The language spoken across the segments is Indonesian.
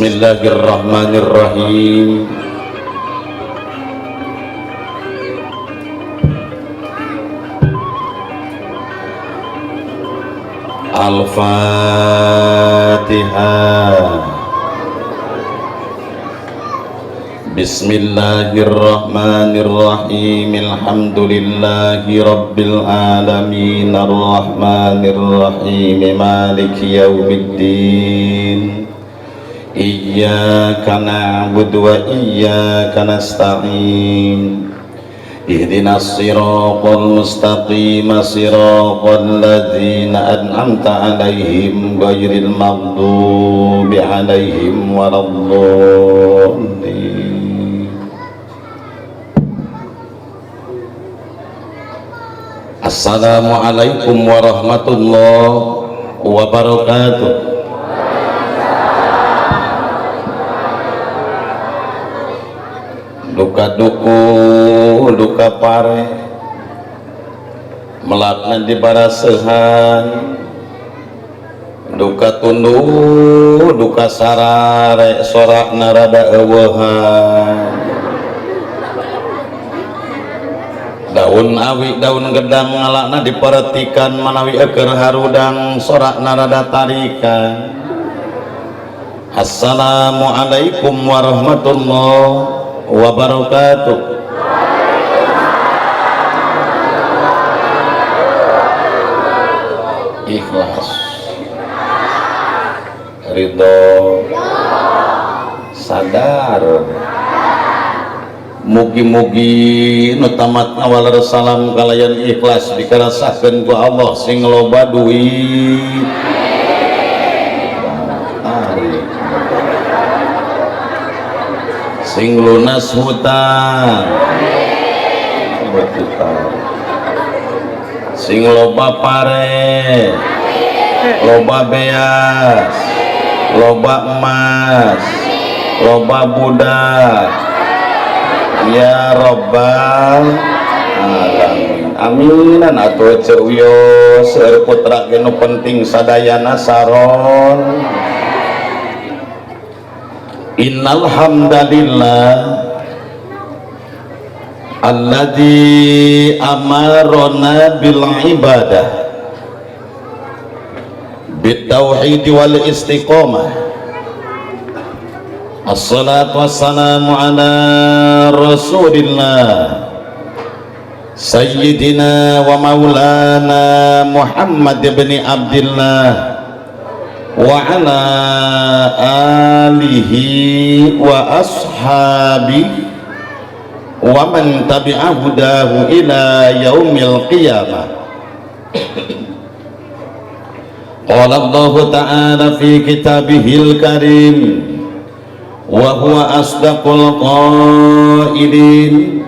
Bismillahirrahmanirrahim. Al-Fatihah. Bismillahirrahmanirrahim. Alhamdulillahi rabbil alamin. Ar-Rahmanirrahim. Maliki yaumiddin. Iyyaka na'budu wa iyyaka nasta'in. Ihdinas siratal mustaqim, siratal ladzina an'amta 'alaihim ghairil maghdubi 'alaihim waladdallin. Assalamualaikum warahmatullahi wabarakatuh. Duka duku, duka pare, melakna di barasehan, duka tundu, duka sarare, sorak narada ewehan. Daun awi, daun gedang ngalakna diperhatikan manawi eker harudang, sorak narada tarikan. Assalamualaikum warahmatullahi wabarakatuh. Ikhlas, ridho, sadar. Mugi-mugi nu tamat awal salam kalayan ikhlas dikarasakeun ku Allah sing loba duit. Sing lunas hutang, sing loba pare, loba beas, loba emas, loba budak, ya Rabbal alamin. Aminan atuh ceuyo seueur putra ge nu penting sadayana saron. Innal hamdalillah alladzi amarona bil ibadah bit tauhid wal istiqamah. Assalatu wassalamu ala rasulillah sayyidina wa maulana Muhammad ibn Abdillah wa ala alihi wa ashabihi wa man tabi'a hudahu ila yaumil qiyamah. Qala Allah ta'ala fi kitabihil karim wa huwa asdaqul qailin.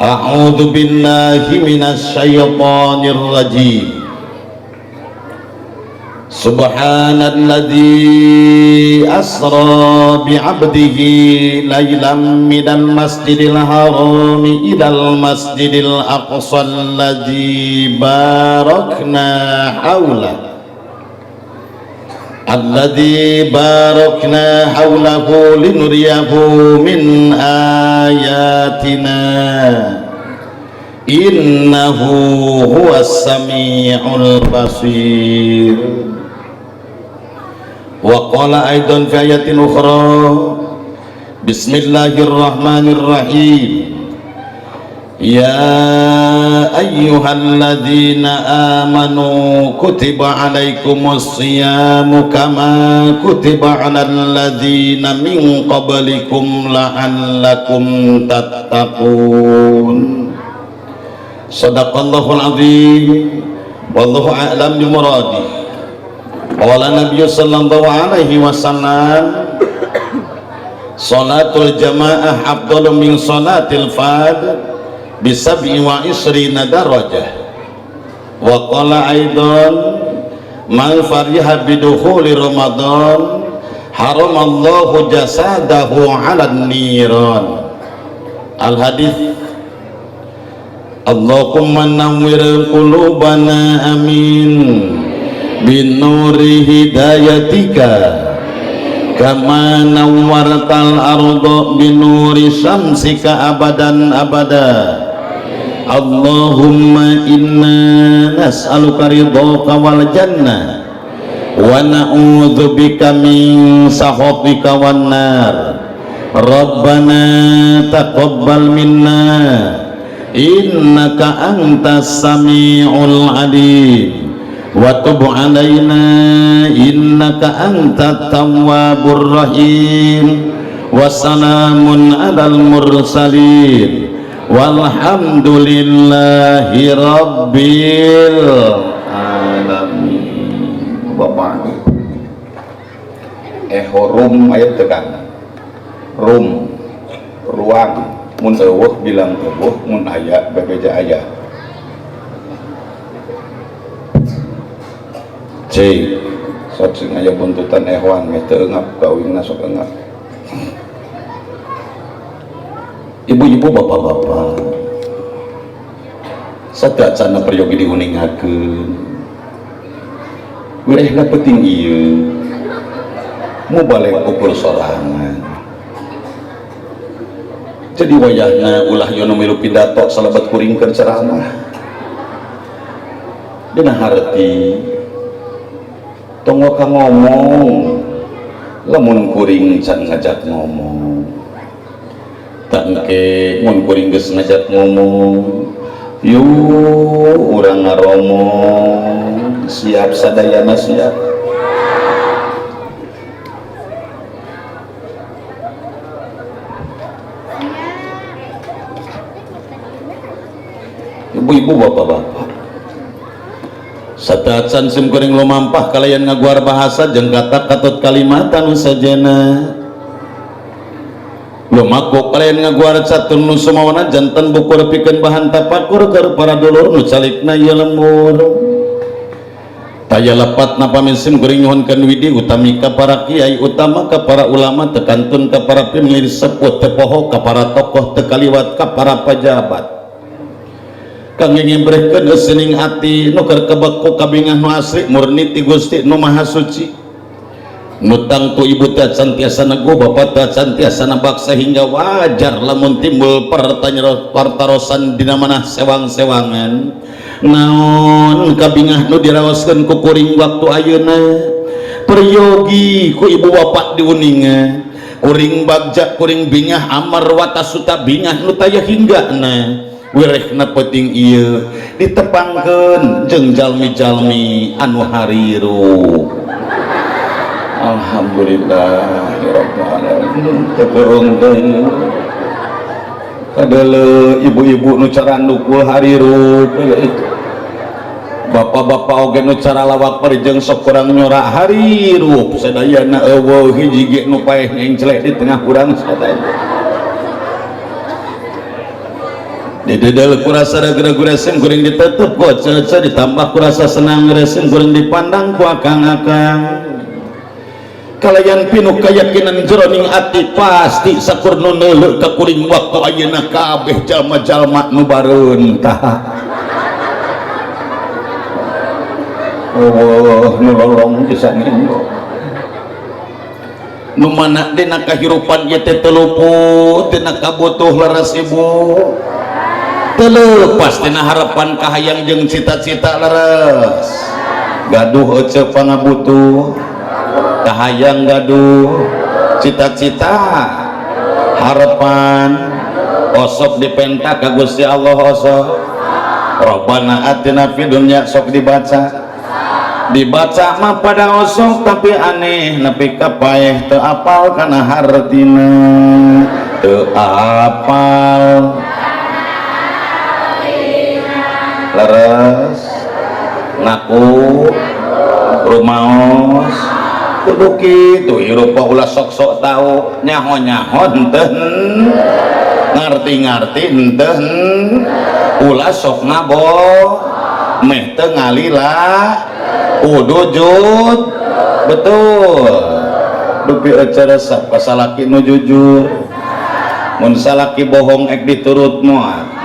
A'udzu billahi minasy syaithanir rajim. Subhanalladzi asra bi'abdihi laylan minal masjidil harami ilal masjidil aqsa alladzi barakna hawlahu linuriyahu min ayatina innahu huwas sami'ul basir. Wa qala aidan fi ayatin ukhra bismillahirrahmanirrahim ya ayyuhalladzina amanu kutiba alaikumus siyamu kama kutiba alal ladzina min qablikum la'allakum tattaqun. Shadaqallahul azim wallahu a'lam bimuradih. Qala Nabi sallallahu alaihi wasallam salatul jamaah afdalu min salatil fard bi 27 darajah. Wa qala aidan man fariha bidukhuli ramadan haramallahu jasadahu 'alan niran. Al hadis. Allahumma nawwir qulubana amin binuri hidayatika kama nawwartal arda binuri syamsika abadan abada. Allahumma inna nas'aluka ridhaka wal jannah wa na'udzubika min sakhatika wan nar. Rabbana taqabbal minna innaka antas sami'ul alim wa tub alaina innaka antat tawwabur rahim. Wassalamun alal mursalin walhamdulillahi rabbil alamin. Bapak rum ayat tekan rum ruang mun eueuh bilang eueuh mun aya bebeja aya. C sok sing aya buntutan ehwan meh teu eungap kawingna sok eungap. Ibu-ibu bapak-bapak sadacana peryogi diuningakeun wilehna penting ieu mu balik ukur sorangan. Jadi wayahna ulah yono milu pidato salabat kuringkeun ceramah dina harti tonggo ka ngomong lamun kuring can ngajak ngomong tangke mun kuring geus ngajak ngomong yuk urang ngaromong siap sadayana siap. Ibu-ibu bapak-bapak sataacan sim kuring lumampah kalian ngaguar bahasa jeung kata katut kalimatan sajana lumaku kalian ngaguar catur nu sumawana janten bukur pikeun bahan tapakur keur para dulur nu calikna ieu lembur taya lepatna pamisim kuring nyuhunkeun widi utami ka para kiai utama ka para ulama tekantun ka para pimilih sepuh teu poho ka para tokoh teu kaliwat ka para pejabat kang ngibrehkeun eueuning ati nu keur kebeku kabingah nu asli murni ti Gusti nu Maha Suci nu tangtu ibu teh cantiasa nego bapak teh cantiasa nabak sehingga wajar lamun timbul pertarosan dina manah sewang-sewangan naon kabingah nu diraoskeun ku kuring waktu ayeuna peryogi ku ibu bapak diuninga kuring bagja kuring bingah amar watasuta bingah nu taya hinggana wirehna penting ieu ditepangkeun jeung jalmi-jalmi anu hariru. Alhamdulillahirabbil alamin. Tegeung deui kadeuleu ibu-ibu nu cara ndukul hariru bapak-bapak oge nu cara lawak jeung sok kurang nyorak hariru sadayana eueuh hiji ge nu paeh ngenclek di tengah urang sadaya didedel kurasa raga-raga resen kuring ditutup ku aca-aca ditambah kurasa senang resen kuring dipandang ku akang-akang kalayan pinuh keyakinan jroning ati pasti sakurna neuleuh ka kuring waktu ayeuna kabeh jalma-jalma nu bareun tah oh nu lolong pisan nu mana dina kahirupan ieu teh teu luput tina kabutuh leres ibu lepas tina harapan kahayang jeung cita-cita leres gaduh ece pangabutuh kahayang gaduh cita-cita harapan osok dipenta ka Gusti Allah osok Rabbana atina fid dunya sok dibaca mah pada osok tapi aneh nepi ka paeh teu apal kana hartina teu apal leres ngaku rumaos kudu kitu hirupa ulah sok-sok tahu nyaho-nyaho henteu ngarti-ngarti henteu ulah sok ngabo meh teu ngalila kudu jud betul dupi acara resep pasalaki nu jujur mun salaki bohong ek diturut moal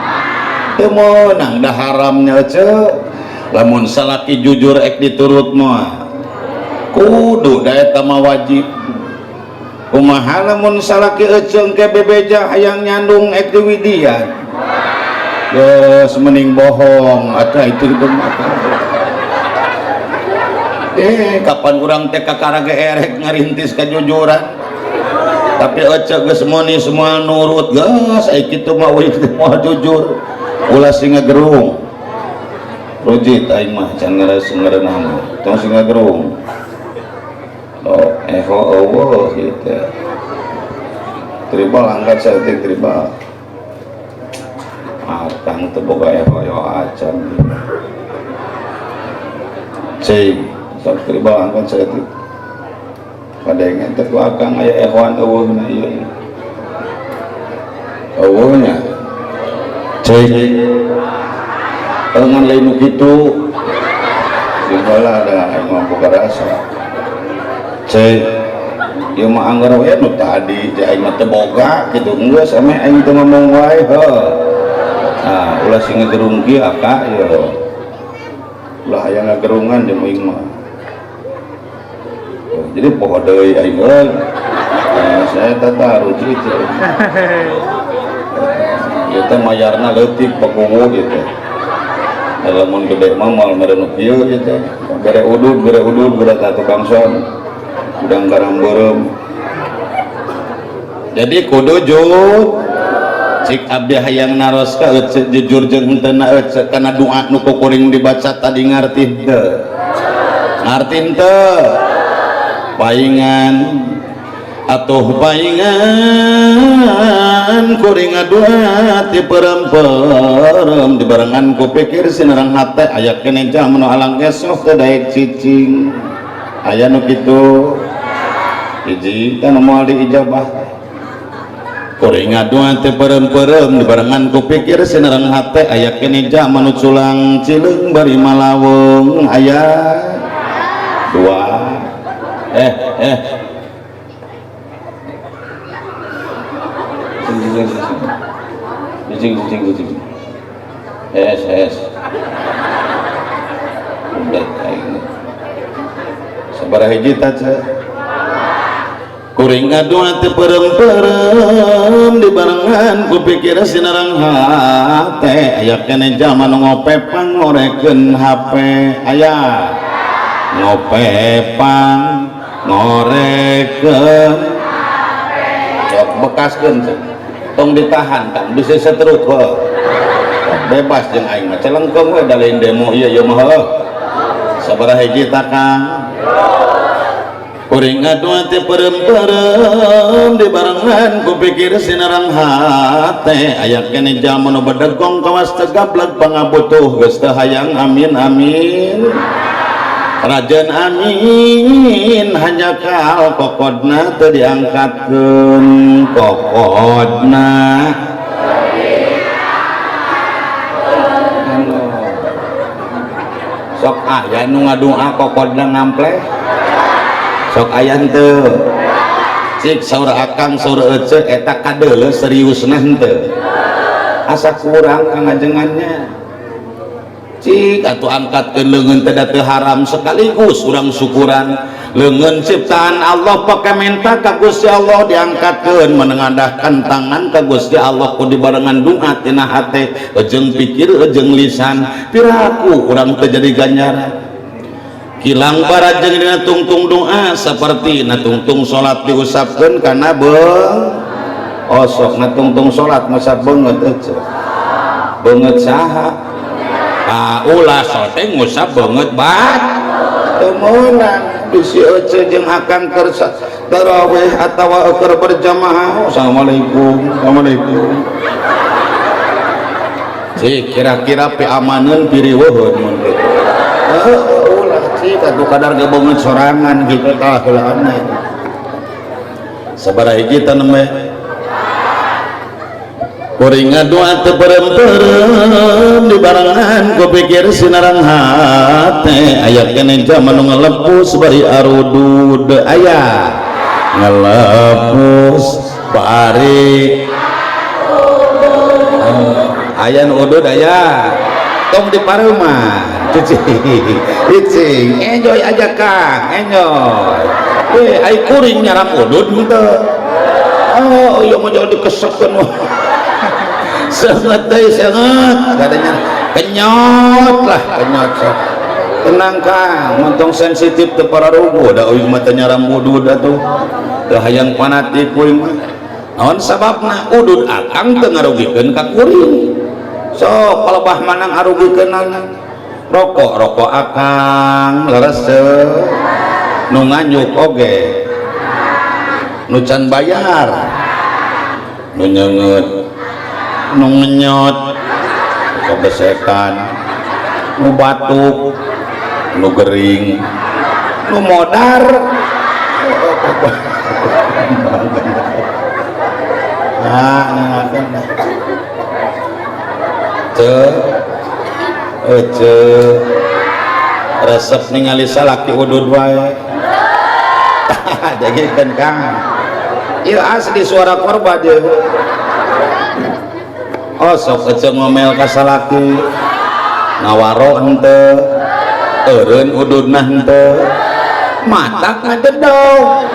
teu meunang dah haramnya ce lamun salaki jujur ek diturut moal kudu da eta mah wajib kumaha lamun salaki eceung ke bebeja hayang nyandung ek diwidian geus mending bohong atuh itu kapan urang teh kakaraga erek ngarintis kajujuran tapi ece geus meuni semua nurut geus ai kitu mah we moal jujur ulah singa gerung rojit aing mah can ngaranna mah tong singa gerung oh Allah gitu tribal angkat saya tribal akang teu boga yo acan cing sok tribal angkat saya teh kadengen teh ku akang aya ehwan eueuna ieu eueunya cing tangan lain kitu sing bala ada emang boga rasa cek ieu mah anggar we nu tadi aing mah teu boga kitu geus ame aing teu ngomong wae heuh nah ulah sing ngagerung kieu aka ieu ulah aya ngagerungan jeung aing mah jadi poho deui aing euy saya tata ruji teh ieu teh mayarna leutik pakungu gitu lamun gede mah moal mereunuk ieu gitu bere udud bere tukang son udang garam berem jadi kudu jujur cik abdi hayang naroska jujur jeung henteu kana doa nu kuring dibaca tadi ngarti teu paingan atuh paingan kuring ngadoa ti perem-perem dibarengan ku pikir sinarang hate aya keneh jam nu alang esok teh daek cicing aya nu kitu hiji kan moal diijabah kuring ngadoa teh perem-perem dibarengan ku pikir sinareng hate aya keneh jaman nu culang cileung bari malaweng aya dua cing udah aing sabaraha hiji tah kuring ngadoa teh perem-perem dibarengan ku pikir sinarang hate aya keneh jaman ngopepang ngorekeun HP aya ngopepang ngorekeun sok bekaskeun tong ditahan kan bisa seterus bebas jeung aing mah celengkeung we da lain demo ieu mah sabaraha hiji tah Kang kuring ngadoa teh perem-perem dibarengan ku pikir sinarang hate aya keneh jaman nu bedegong kawas teu gablek pangabutuh geus teu hayang amin rajan amin hanya kal kokodna teu diangkatkeun kokodna sok aya nu ngadoa kokodna ngampleh sok aya henteu cik saur akang saur ece eta kadeuleuh seriusna henteu asa kurang kangajengannya cik atuh angkatkeun leungeun teh da teu haram sekaligus urang syukuran leungeun ciptaan Allah pake minta ka Gusti Allah diangkatkeun menengadahkan tangan ka Gusti Allah ku dibarengan doa tina hate jeung pikir jeung lisan piraku urang teh jadi ganjaran kilang barajeng dina tungtung doa seperti na tungtung salat diusapkeun kana osok na tungtung salat masa beungeut ece beungeut saha ulah sote ngusap beungeut bat teu meunang bisi ece jeung akang keur tarawih atawa keur berjamaah assalamualaikum cik kira-kira piamaneun piriweuheun mun kitu ulah cik atuh kadar gebeungeut sorangan gitu tah heula aneh sabaraha hiji teh kuring ngadoa teh perem-perem dibarengan ku pikir sinarang hate aya keneh jaman nu ngalepus bari arudud aya ngalepus bari aya nu udud aya tong di pareuman cicing enjoy aja Kang enjoy ai kuring nyarap udud henteu. Oh iya mah jadi kesekeun sangat teh sangat katanya kenyot lah kenyot sok tenang kang montong sensitif teu pararugu da euy mah teh nyaram udud atuh teu hayang fanatik kuring mah naon sababna udud akang teu ngarugikeun ka kuring sok palebah manang arugikeunan rokok akang leres nu nganyuk oge nu can bayar nu nyeungeut nu ngenyot kebesekan nu batuk nu gering nu modar resep ningali salaki udud wae jagikeun kang ieu asli suara korban dia oh sok ece ngomel ka salaki ngawaro henteu eureun ududna henteu matak ngadedog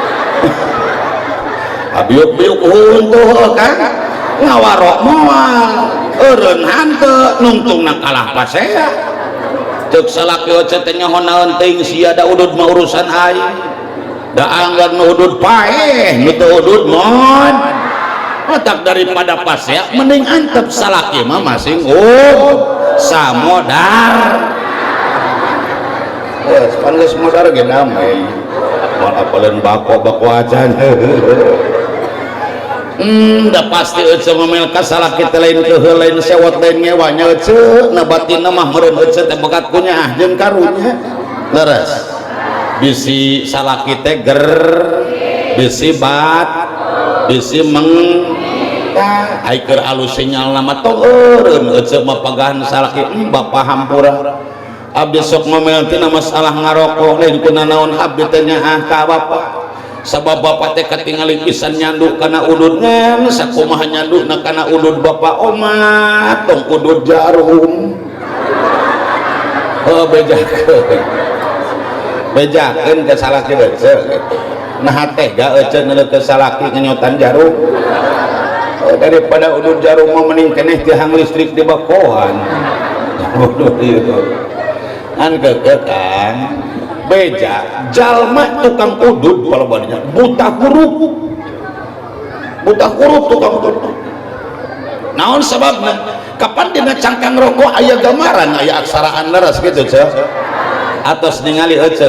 abiuk-biuk heunteu kan ngawaro moal eureun henteu nungtungna kalah pasea ceuk salaki ece teh nyaho naon teuing sia da udud mah urusan aing da anggar nu udud paeh nu teu udud mon otak daripada pasea mending antep salaki mah masing samodar wes pan geus modar ge damai moal apaleun bako acan da pasti ece ngomel ka salaki teh lain keheul lain sewot lain ngewa nya ece na batinna mah meureun ece teh bekat kunyah jeung karunya leres bisi salaki teh ger bisi bat bisi meng ai keur alus sinyal nama tong eureun ece mah pagahan salaki bapak hampura abdi sok ngomel tina masalah ngarokok lain kuna naon abdi teh nyaah ka bapak sabab bapak teh katingali pisan nyanduk kana udud ngan sakumaha nyandukna kana udud bapak omah tong udud jarum oh bejakeun ke salaki ece nah tega ece neuleut ke salaki ngenyotan jarum daripada udud jarum mah mending keneh tiang listrik di bakohan kan kekekan beja jalma tukang udud palebadnya buta huruf tukang udud naon sababna kapan dina cangkang rokok aya gambaran aya aksaraan leres gitu cek atos ningali ece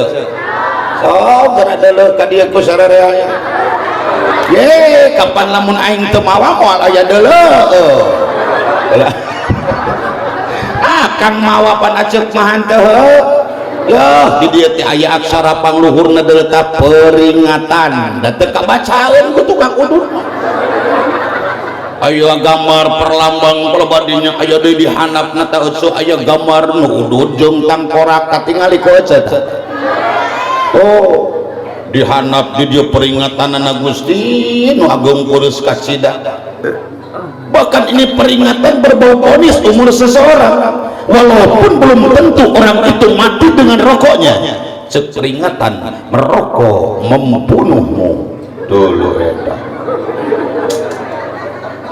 sok geura deuleuh ka dieu ku sarerea ye kapan lamun aing teu mawa moal aya deuleuh kang mawa pan aceuk mah henteu yah di dieu teh aya aksara pangluhurna deleta peringatan da teu kabacaeun ku tukang udud aya gambar perlambang pelebadinya aya deui di handapna teh ece aya gambar nu udud jeung tangkorak katingali ku ece teh oh di handap di dieu peringatanna Gusti nu agung kurus kasida bahkan ini peringatan berbau vonis umur seseorang walaupun belum tentu orang itu mati dengan rokoknya cek peringatan merokok membunuhmu dulu eta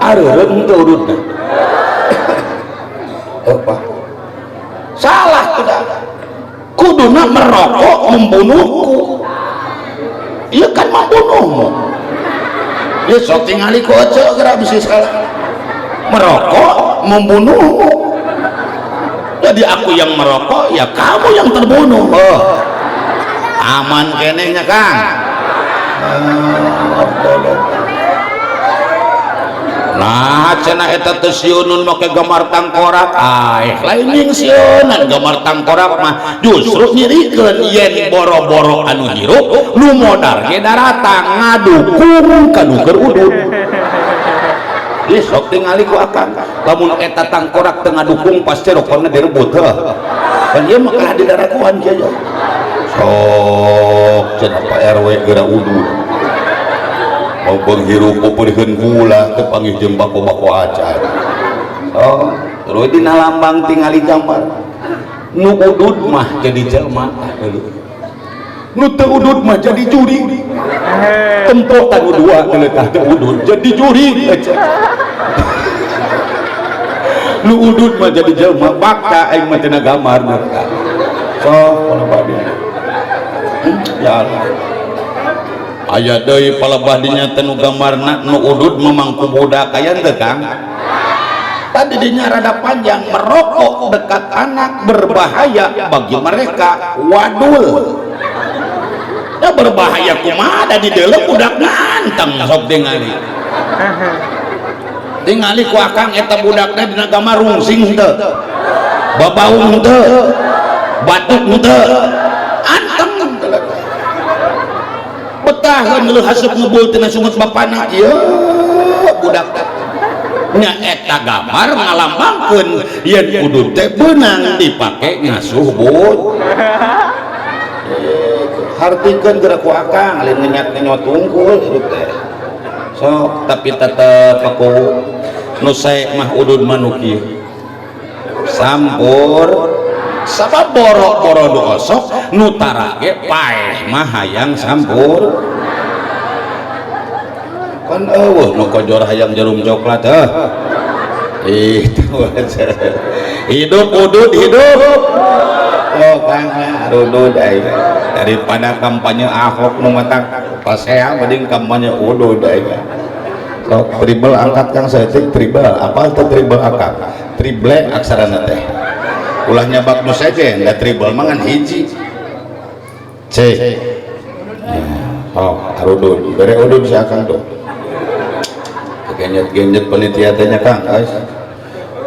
areureun teu ududna apa salah tidak kuduna merokok membunuhku iya kan membunuhmu ya sok tingali ku ece geura bisi salah merokok membunuhmu jadi aku yang merokok ya kamu yang terbunuh aman kenehnya kang nah cenah eta teh sieuneun make gambar tangkorak lain sieunan gambar tangkorak mah justru nyirikeun yen boro-boro anu hirup nu modar ge daratang ngadukung kanu keur udud ieu sok tingali ku akang lamun eta tangkorak teu ngadukung pasti rokona direbut kan ieu mah kalah di darakuan kieu sok cenah Pak RW geura udud mau penghirup peureun gula teu panggih jeung bako-bako acan oh terus dina lambang tingali gambar nu udud mah jadi jelema nu teu udud mah jadi juri tempo tanu dua geletah teu udud jadi juri nu udud mah jadi jelema bakta aing mah teu gambar so ya Allah aya deui palebah dinya teh nu gambarna nu udud memangku budak aya teu Kang tadi dinya rada panjang merokok dekat anak berbahaya bagi mereka wadul ya berbahaya kumaha da di deuleu budak nganteng sok ningali ku akang eta budakna dina gambar rungsing teu babaung teu batuk teu anteng betahan lu haseup ngebul tina sungut bapana ieu budak nya eta gambar ngalambangkeun yen udud teh beunang dipake ngasuh bud hartikeun geura ku akang lain ngenyat-ngenyot unggul hidup teh so tapi tetep aku nu sae mah udud manuki sampur sabab boro-boro doosok nu tara ge paeh mah hayang sampur kan eueuh nu kojor hayang jarum coklat itu hidup udud hidup oh Kang udud daripada kampanye Ahok nu matang paseang mending kampanye udud so tribal angkat Kang saeutik tribal apa teh tribal akak trible aksarana teh ulah nyabak nu saja da tribal mangan hiji C oh udud bere udud si akang tuh genjet-genjet panitia teh nya Kang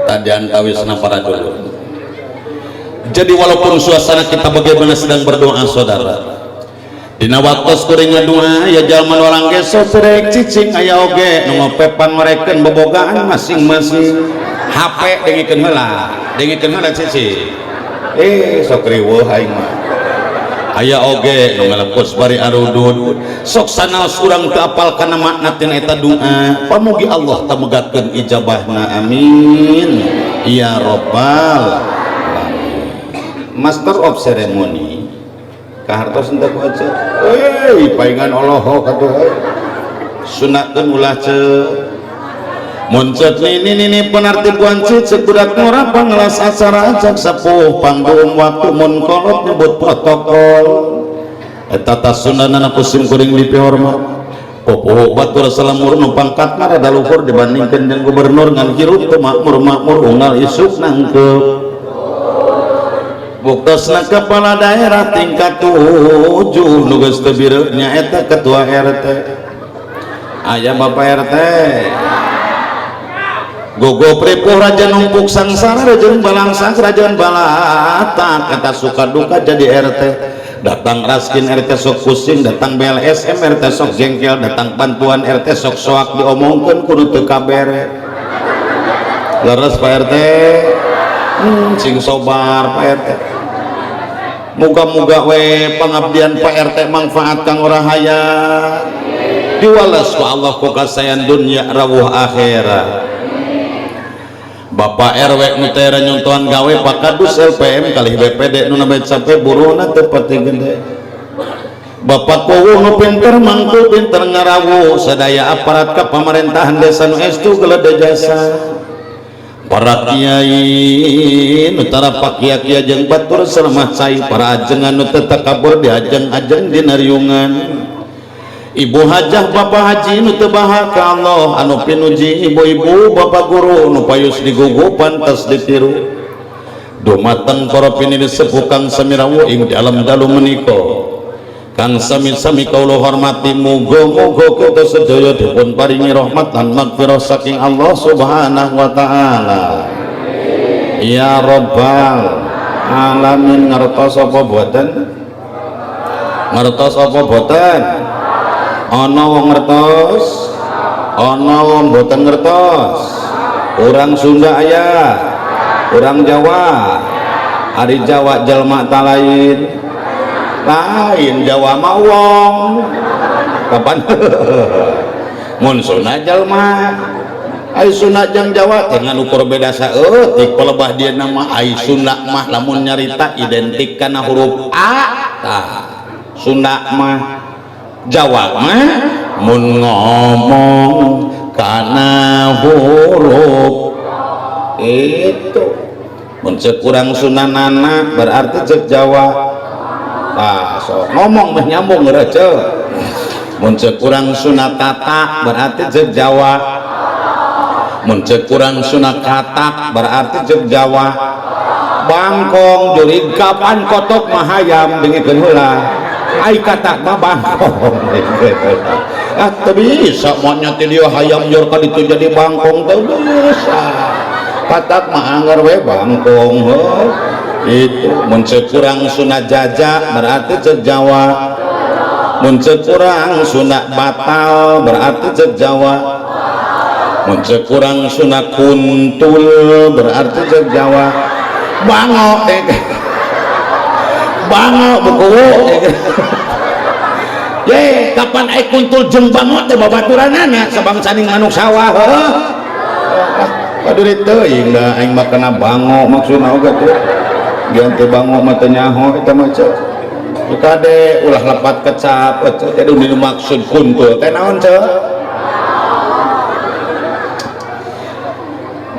tadian kawisna para dulur. Jadi walaupun suasana kita bagaimana sedang berdoa saudara dina waktos kuring ngadua ya jalma orang geso terek cicing aya oge nu ngopepan ngorekeun bobogaan masing-masing HP dengikeun heula cicing sok riweuh aing mah aya oge nu ngalepos bari arudud sok sanaos urang teu apal kana makna tina eta doa pamugi Allah tamegatkeun ijabahna amin ya rabbal Master of Ceremony kahartos entek aja paingan Allahok atuh sunatkeun ulah ceuk muncet ini penartibuan cicek budak ngora pangelas acara ajak sepuh panggung waktu mun kolot nyebut protokol eta tasunana kusim kuring lipi hormat popoh batur salamur nu pangkatna rada luhur dibandingkeun jeung gubernur ngan hirup teu makmur unggal isuk nangkep buktosna kepala daerah tingkat 7 nu geus teu bireu nyaeta ketua RT aya Bapak RT gogo prepuh raja numpuk sangsara jeung balangsang kerajaan balata kata suka duka jadi RT datang raskin RT sok pusing datang BLSM RT sok jengkel datang bantuan RT sok soak diomongkeun kudu teu kabere leres Pak RT sing sobar Pak RT muga-muga we pengabdian Pak RT manfaat kang rahaya diwales ku Allah ku kasayan dunya rawuh akhirat Bapak RW nu teh nyontohan gawe Pak Kadus LPM kalih BPD nu nabe sampai buruhna teu pati gede Bapak Kowo nu pinter mangkul pinter ngarawuh sadaya aparat ka pamerintahan desa nu estu gelede jasa para kiai nu tara Pak Kiai jeung batur salemah cai para ajengan nu teu takabur diajeng-ajeng dina riungan Ibu hajah Bapak haji nu teu baha ka Allah anu pinuji ibu-ibu Bapak guru nu payus digugu pantas ditiru dumateng para pinili sepuh Kang Samirawu ing di alam dalu menika Kang sami-sami kaula hormati muga-muga kita sedaya dipun paringi rahmat lan magfirah saking Allah Subhanahu wa taala. Ya Rabbal alamin ngertos apa boten? Ngertos apa boten? Ana wong ngertos? Ana wong boten ngertos? Urang Sunda aya, urang Jawa. Ari Jawa jelma talain. Lain Jawa mah wong kapan mun Sunda jalma ai Sunda jeung Jawa dengan ukur beda saeutik pelebah dia nama ai Sunda mah lamun nyarita identik kana huruf A tah Sunda mah Jawa mah mun ngomong kana huruf itu mun cek kurang sunanana berarti cek Jawa. So ngomong mah nyambung rece. Mun cek kurang sunat kata berarti cek Jawa. Mun cek kurang sunat katak berarti cek Jawa. Bangkong jurig kapan kotok mah hayam dengikeun heula. Ai katak mah bangkong. Teu bisa monya ti dieu hayam jor ka ditu jadi bangkong teu bisa. Katak mah anggar we bangkong heuh. Itu mun cek kurang sunat jaja berarti cek Jawa. Mun cek kurang sunat batal berarti cek Jawa. Mun cek kurang sunat kuntul berarti cek Jawa. Bango bango buku ye kapan ai kuntul jeung bango teh babaturanana sabang saning manuk sawah heuh. Padurit teuing da aing mah kana bango maksudna oge teh ganti bango mah teh nyaho eta mah ceu kade ulah lepat kecap jadi nu maksud kuntul teh naon ceu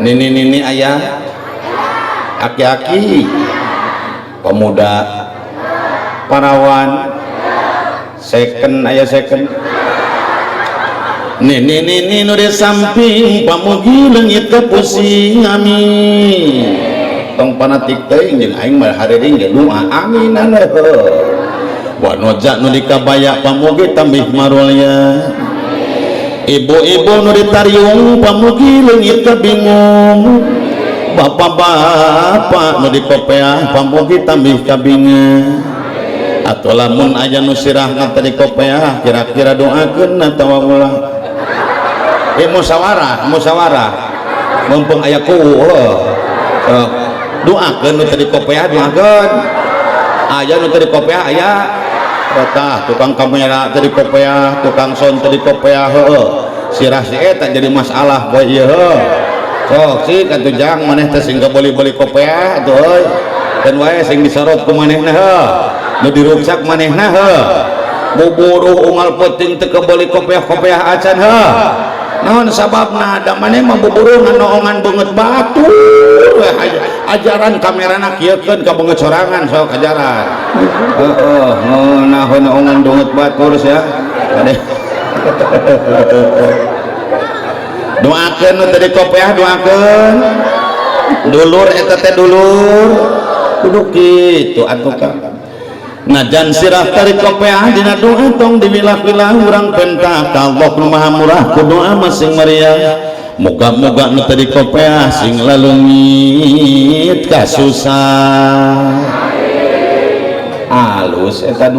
nini aya aki-aki pemuda parawan second aya second nini nu di samping pamugi leungit ke pusing amin tong panatik teuing jeung aing mah hareuring ge doa aminan heuh wa noja nu dikabaya pamugi tambih marulya ibu-ibu nu ditariung pamugi leungit ke bingung bapak-bapak nu dikopeah pamugi tambih kabingung atuh lamun aya nu sirahna teh dikopeah kira-kira doakeun atawa ulah musyawarah mumpung aya kuuh doakeun nu teh dikopeah doakeun aya nu teh dikopeah aya tah tukang kamera teh dikopeah tukang sound teh dikopeah heueuh sirah si eta jadi masalah boy ieu heuh sok sih katujang maneh teh sing beli-beli kopeah atuh euy dan wae sing disorot ku manehna heuh nu diruksak manehna heuh buburuh unggal peuting teu beli kopeah-kopeah acan heuh naon sababna da maneh mah buburuh nganoongan beungeut batur ajaran kamerana kieukeun ka beungeut sorangan sok ajaran heeh nah nganoongan beungeut batur sia doakeun nu tadi kopeah doakeun dulur eta teh dulur kudu kitu atuh najan sirah tari kopeah dina doa tong diwilah-wilah urang pentak Allah nu maha murah ku doa masing meriah muga-muga nu tadi kopeah sing lalungit kasusah alus eta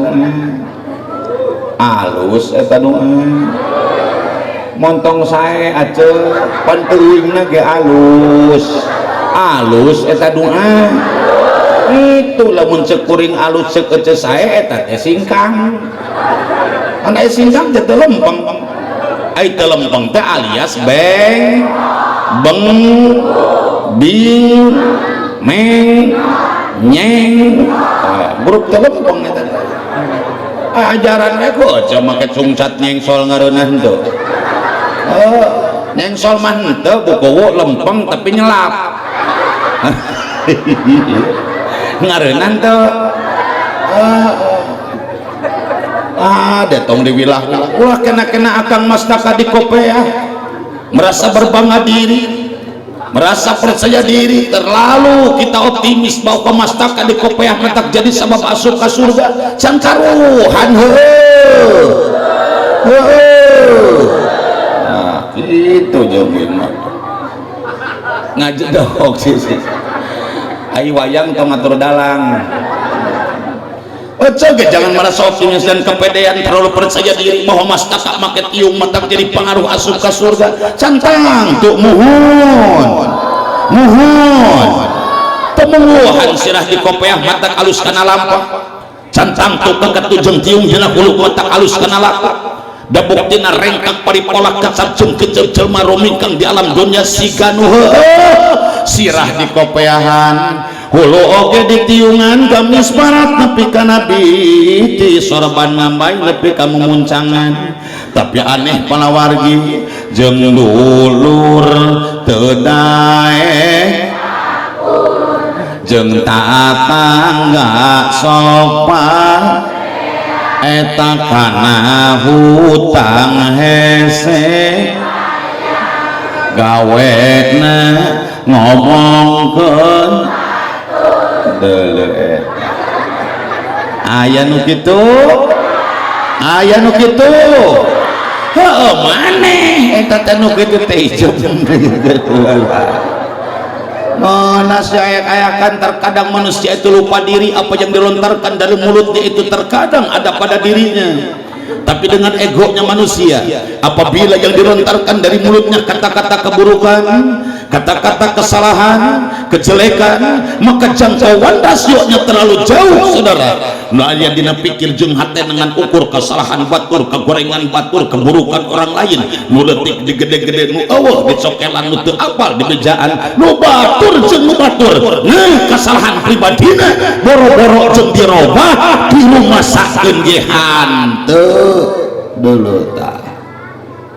doa montong sae aceu panteuingna ge alus eta doa itu lamun cek kuring alus cek ece sae eta teh singkang anu singkang teh lempeng ai teh lempeng teh alias beng bing meng nyeng grup teh lempeng eta ajaran we kok aja make sungsat nyengsol ngareunah henteu nyengsol mah henteu bukuwu lempeng tapi nyelap ngareunah henteu datang diwilah-wilah ulah kena akang mastaka di kopeah merasa berbangga diri merasa percaya diri terlalu kita optimis bahwa mastaka di kopeah mentak jadi sabab asup ke surga can karuhan nah itu jauhin mah ngajedok sih ai wayang tong ngatur dalang ojo ge jangan merasa optimis dan kepedean terlalu percaya diri bahwa mastaka make tiung mentak jadi pengaruh asup ke surga cantang tuh muhun pemunguhan sirah di kopeah matak alus kana lampah cantang tuh kakatujeng tiung dina hulu matak alus kana lampah da buktina rengkak paripolak kacacung kecel jelma romingkang di alam dunia siganu sirah di kopeahan hulu oge ditiungan gamis barat nepi ka nabi ti sorban ngambay nepi ka memuncangan tapi aneh palawargi jeung dulur teu daek jeung tatangga sopan eta kana hutang hese gawena ngomongkeun deuleu eta aya nu kitu heuh maneh eta teh nu kitu teh ijo mana seayak-ayakan terkadang manusia itu lupa diri apa yang dilontarkan dari mulutnya itu terkadang ada pada dirinya tapi dengan egonya manusia apabila yang dilontarkan dari mulutnya kata-kata keburukan kata-kata kesalahan kejelekan maka jangkauan dasyoknya terlalu jauh saudara nah yang dina pikir jeung hate dengan ukur kesalahan batur kegorengan batur keburukan orang lain nu leutik digede-gede nu eueuh dicokelan nu teu apal di bejaan nu batur jeung nu batur nah kesalahan pribadina boro-boro jeung dirobah dirumasakeun ge hanteu deuleu tah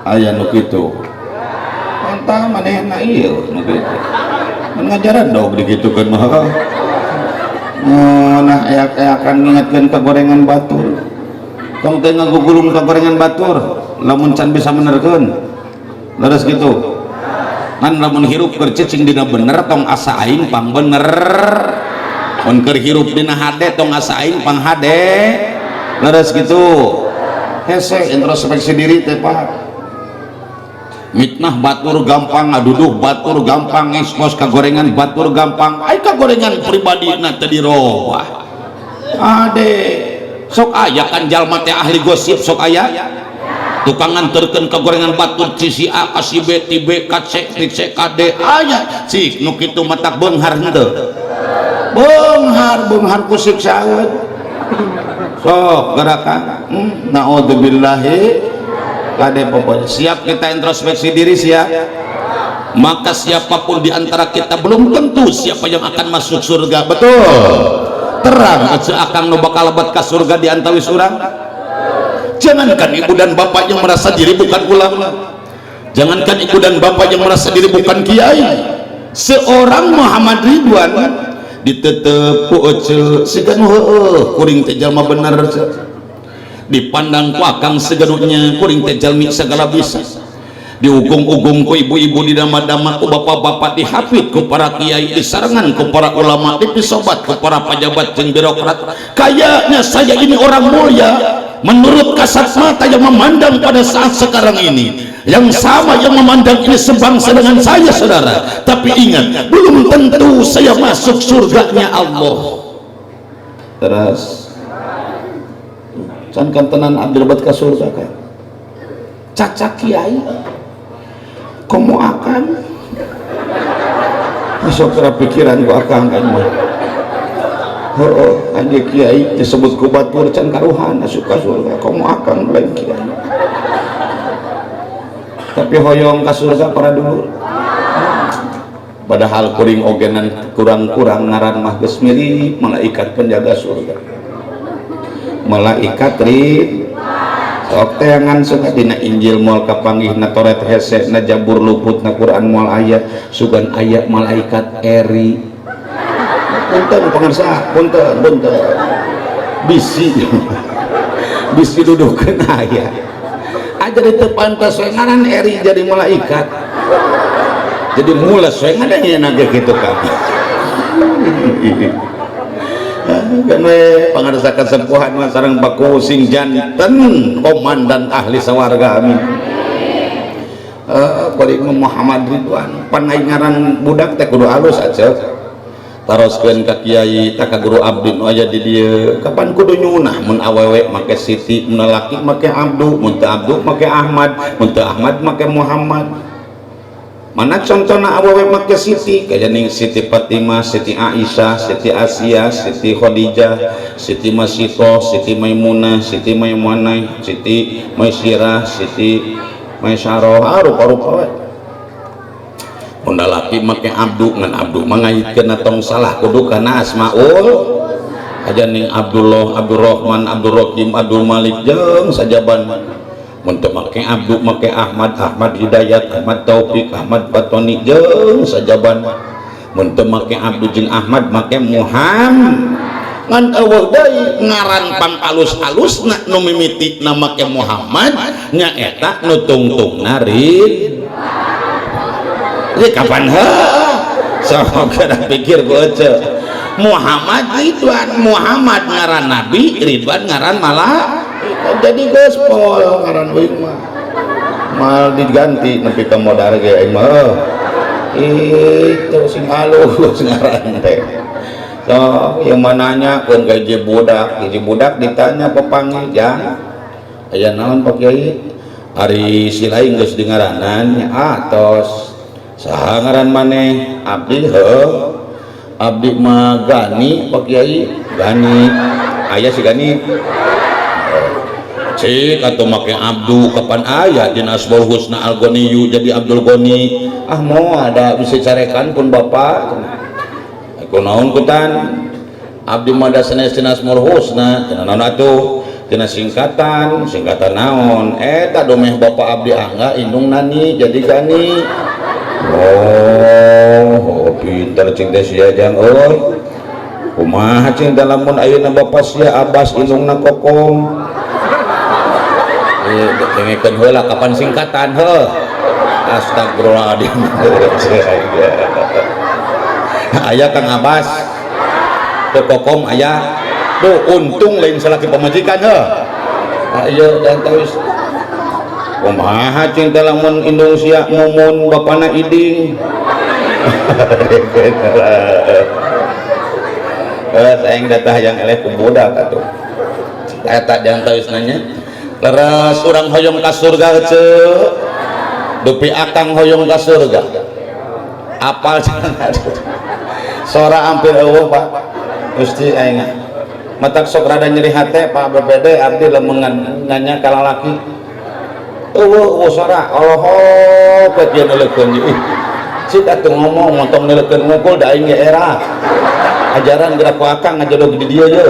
aya nu kitu entah manehna ieu nu kitu ngajaran dog digitukeun mah nah ayak-ayakan ngingetkeun kagorengan batur tong teh ngagugulung kagorengan batur lamun can bisa benerkeun leres gitu ngan lamun hirup keur cicing dina bener tong asa aing pang bener mun keur hirup dina hade tong asa aing pang hade leres gitu hese introspeksi diri teh Pak mitnah batur gampang aduduh batur gampang ekspos kagorengan batur gampang ai kagorengan pribadina teh dirobah ade sok aya kan jalma teh ahli gosip sok aya tukang nganterkeun kagorengan batur ci si A ka si B ti B ka C ti C ka D aya cik nu kitu matak beunghar henteu beunghar ku siksaeun sok gerakan naudzubillahi kade pokoknya siap kita introspeksi diri siap maka siapapun diantara kita belum tentu siapa yang akan masuk surga betul terang akan nu bakal lebat ke surga diantawis urang jangankan ibu dan bapak yang merasa diri bukan ulama jangankan ibu dan bapak yang merasa diri bukan kiai seorang Muhammad Ridwan ditetep ku ece sigan heueuh kuring teh jalma bener dipandang ku akang segadunya kuring teh jalmi segala bisa diugung-ugung ku ibu-ibu di dama-dama ku bapak-bapak dihafid ku para kiai disarangan ku para ulama dipisobat ku para pejabat jeung birokrat kayaknya saya ini orang mulia menurut kasat mata yang memandang pada saat sekarang ini yang sama yang memandang ini sebangsa dengan saya saudara tapi ingat belum tentu saya masuk surganya Allah terus kan tenan abdi lebat ka surga kan cacak kiai komo akan masuk ke pikiran ku akan kan mah heuh anjeun kiai disebut ku batur can karuhan asup ka surga komo akan lain kiai tapi hoyong ka surga para dulur padahal kuring ogenan kurang-kurang ngaran mah geus mirip malaikat penjaga surga malaikat rid sok teangan suka dina Injil moal kapanggihna Toret hese na Jabur luput na Quran moal ayat sugan ayat malaikat eri punten pangarsa punten bisi dudukeun ayat aja di pantas we ngaran eri jadi malaikat jadi mulas we ngadanya nage kitu kan kan we pangarsa kasempuhan mah sareng baku sing janten komandan ahli sawarga amin kuring Muhammad Ridwan pan aing ngaran budak teh kudu alus aja taroskeun ka kiai tak ka guru abdi nu aya di dieu kapan kudu nyunah mun awewe make Siti mun laki make Abdu mun teu Abdu make Ahmad mun teu Ahmad make Muhammad mana contohna awewe make Siti kaya ning Siti Fatimah, Siti Aisyah, Siti Asia, Siti Khadijah, Siti Masito, Siti Maimunah, Siti Maimunah, Siti Maisirah, Siti Maisyarah rupa-rupa we Unda laki make abdu ngan abdu mangayitkeun tong salah kudu kana asmaul aja ning Abdullah, Abdurrahman, Abdurrahim, Abdul Malik jeung sajaban mun teu make abdu make Ahmad, Ahmad Hidayat, Ahmad Taufik, Ahmad Fatoni jeung sajaban mun teu make abdu jeung Ahmad make Muhammad ngan eueuh deui ngaran pang alus-alusna nu mimitikna make Muhammad nyaeta nu tungtungna rid kapan heuh sok kada pikir ku ece Muhammad Ridwan, Muhammad ngaran Nabi, Ridwan ngaran malah jadi gospel ngaran wing mah mal diganti nepi ka modar ge aing mah itu sing halus ngaran teh so yang mananya pun gaji budak ditanya pepangi jang aya naon Pak Kiai ari silaing geus dingaranan atos saha ngaran maneh abdi heuh abdi mah Gani Pak Kiai Gani aya si Gani cik atau make abdu kapan aya dina Asmaul Husna Al Ghaniyu jadi Abdul Ghani mau ada bisa carekan pun bapak aku naon kutan abdi mah da sanes dina Asmaul Husna dina naon atuh dina singkatan naon eta domeh bapak abdi angga indung nani jadi Gani oh pintar cing teh sia jang euy kumaha cing lamun ayeuna bapak sia Abbas indungna kokong dengekeun heula kapan singkatan heuh astagfirullahaladzim aya Kang Abbas teu kokong aya tuh untung lain salaki pamajikan heuh ieu dan tawis kumaha cing teh lamun indung sia mumun bapana iding saing datah yang eleh ku budak atuh eta jangan tawis nanya leres urang hoyong ka surga ceu dupi akang hoyong ka surga apal cenah sora hampir eueuh Pak Gusti aing matak sok rada nyeri hate Pak BPD abdi lemengan nanya ka lalaki eueuh sora Allahop ke neulekeun ieu cik atuh ngomong montong neulekeun ngukul da aing ge era ajaran gerak ku akang ngajodog di dieu ye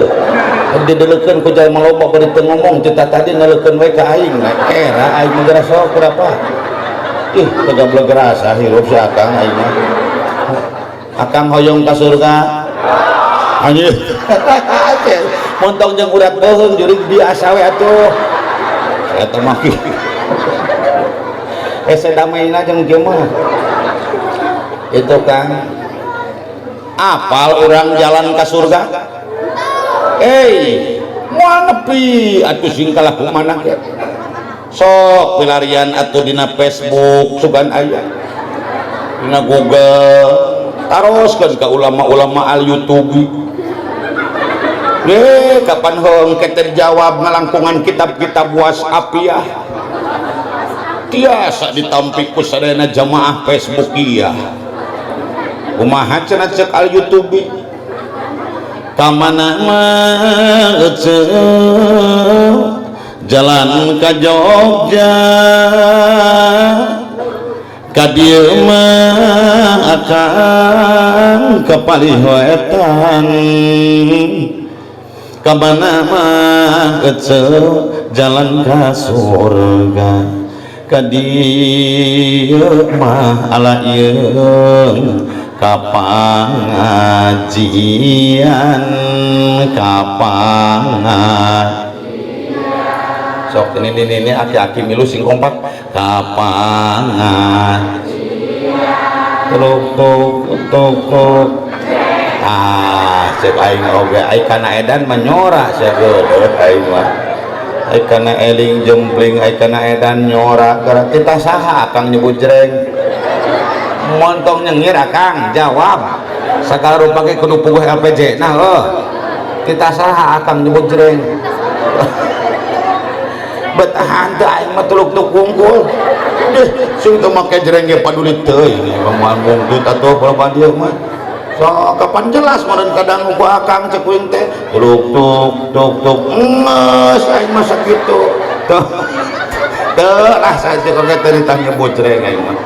dideulekeun ku jalma loba bari teu ngomong cerita tadi neulekeun we ka aing era aing mah geura sok berapa ih tegablek rasa hirup si akang aing mah akang hoyong ka surga anjir montong jeung urat beuheung jurig biasa we atuh eta mah sedamaina jeung kieu mah itu Kang apal orang jalan ke surga moal nepi atuh sing kalah kumana ge sok pilarian atuh dina Facebook sugan aya dina Google taroskeun ka ulama-ulama al YouTube kapan heung keter jawab ngalangkungan kitab-kitab WhatsApp tiasa ditampi ku sadayana jamaah Facebook kumaha cenah cek al YouTube kamana mah jalan ka Jogja ka dieu mah akan kapalihoetan kamana mah jalan ka surga ka dieu mah ala ieu kapangajian sok ini aki-aki milu sing kompak kapangajian tuk cek aing oge aing kana edan menyora sageudeut aing mah aing kana eling jempling aing kana edan nyora kita saha akang nyebut jreng montong nyengir akang jawab sakala rupa ge kudu puguh LPG nah kita saha akang nyebut jreng betahan teh aing mah tuluk-tuluk wungkul sing teu make jreng ge paduli teu ini moal mungkut atuh bala dieu mah so kapan jelas meureun kadang ku akang cek kuing teh tuluk-tuk ngeus aing mah sakitu teu lah saja kok teh ditanya nyebut jreng aing mah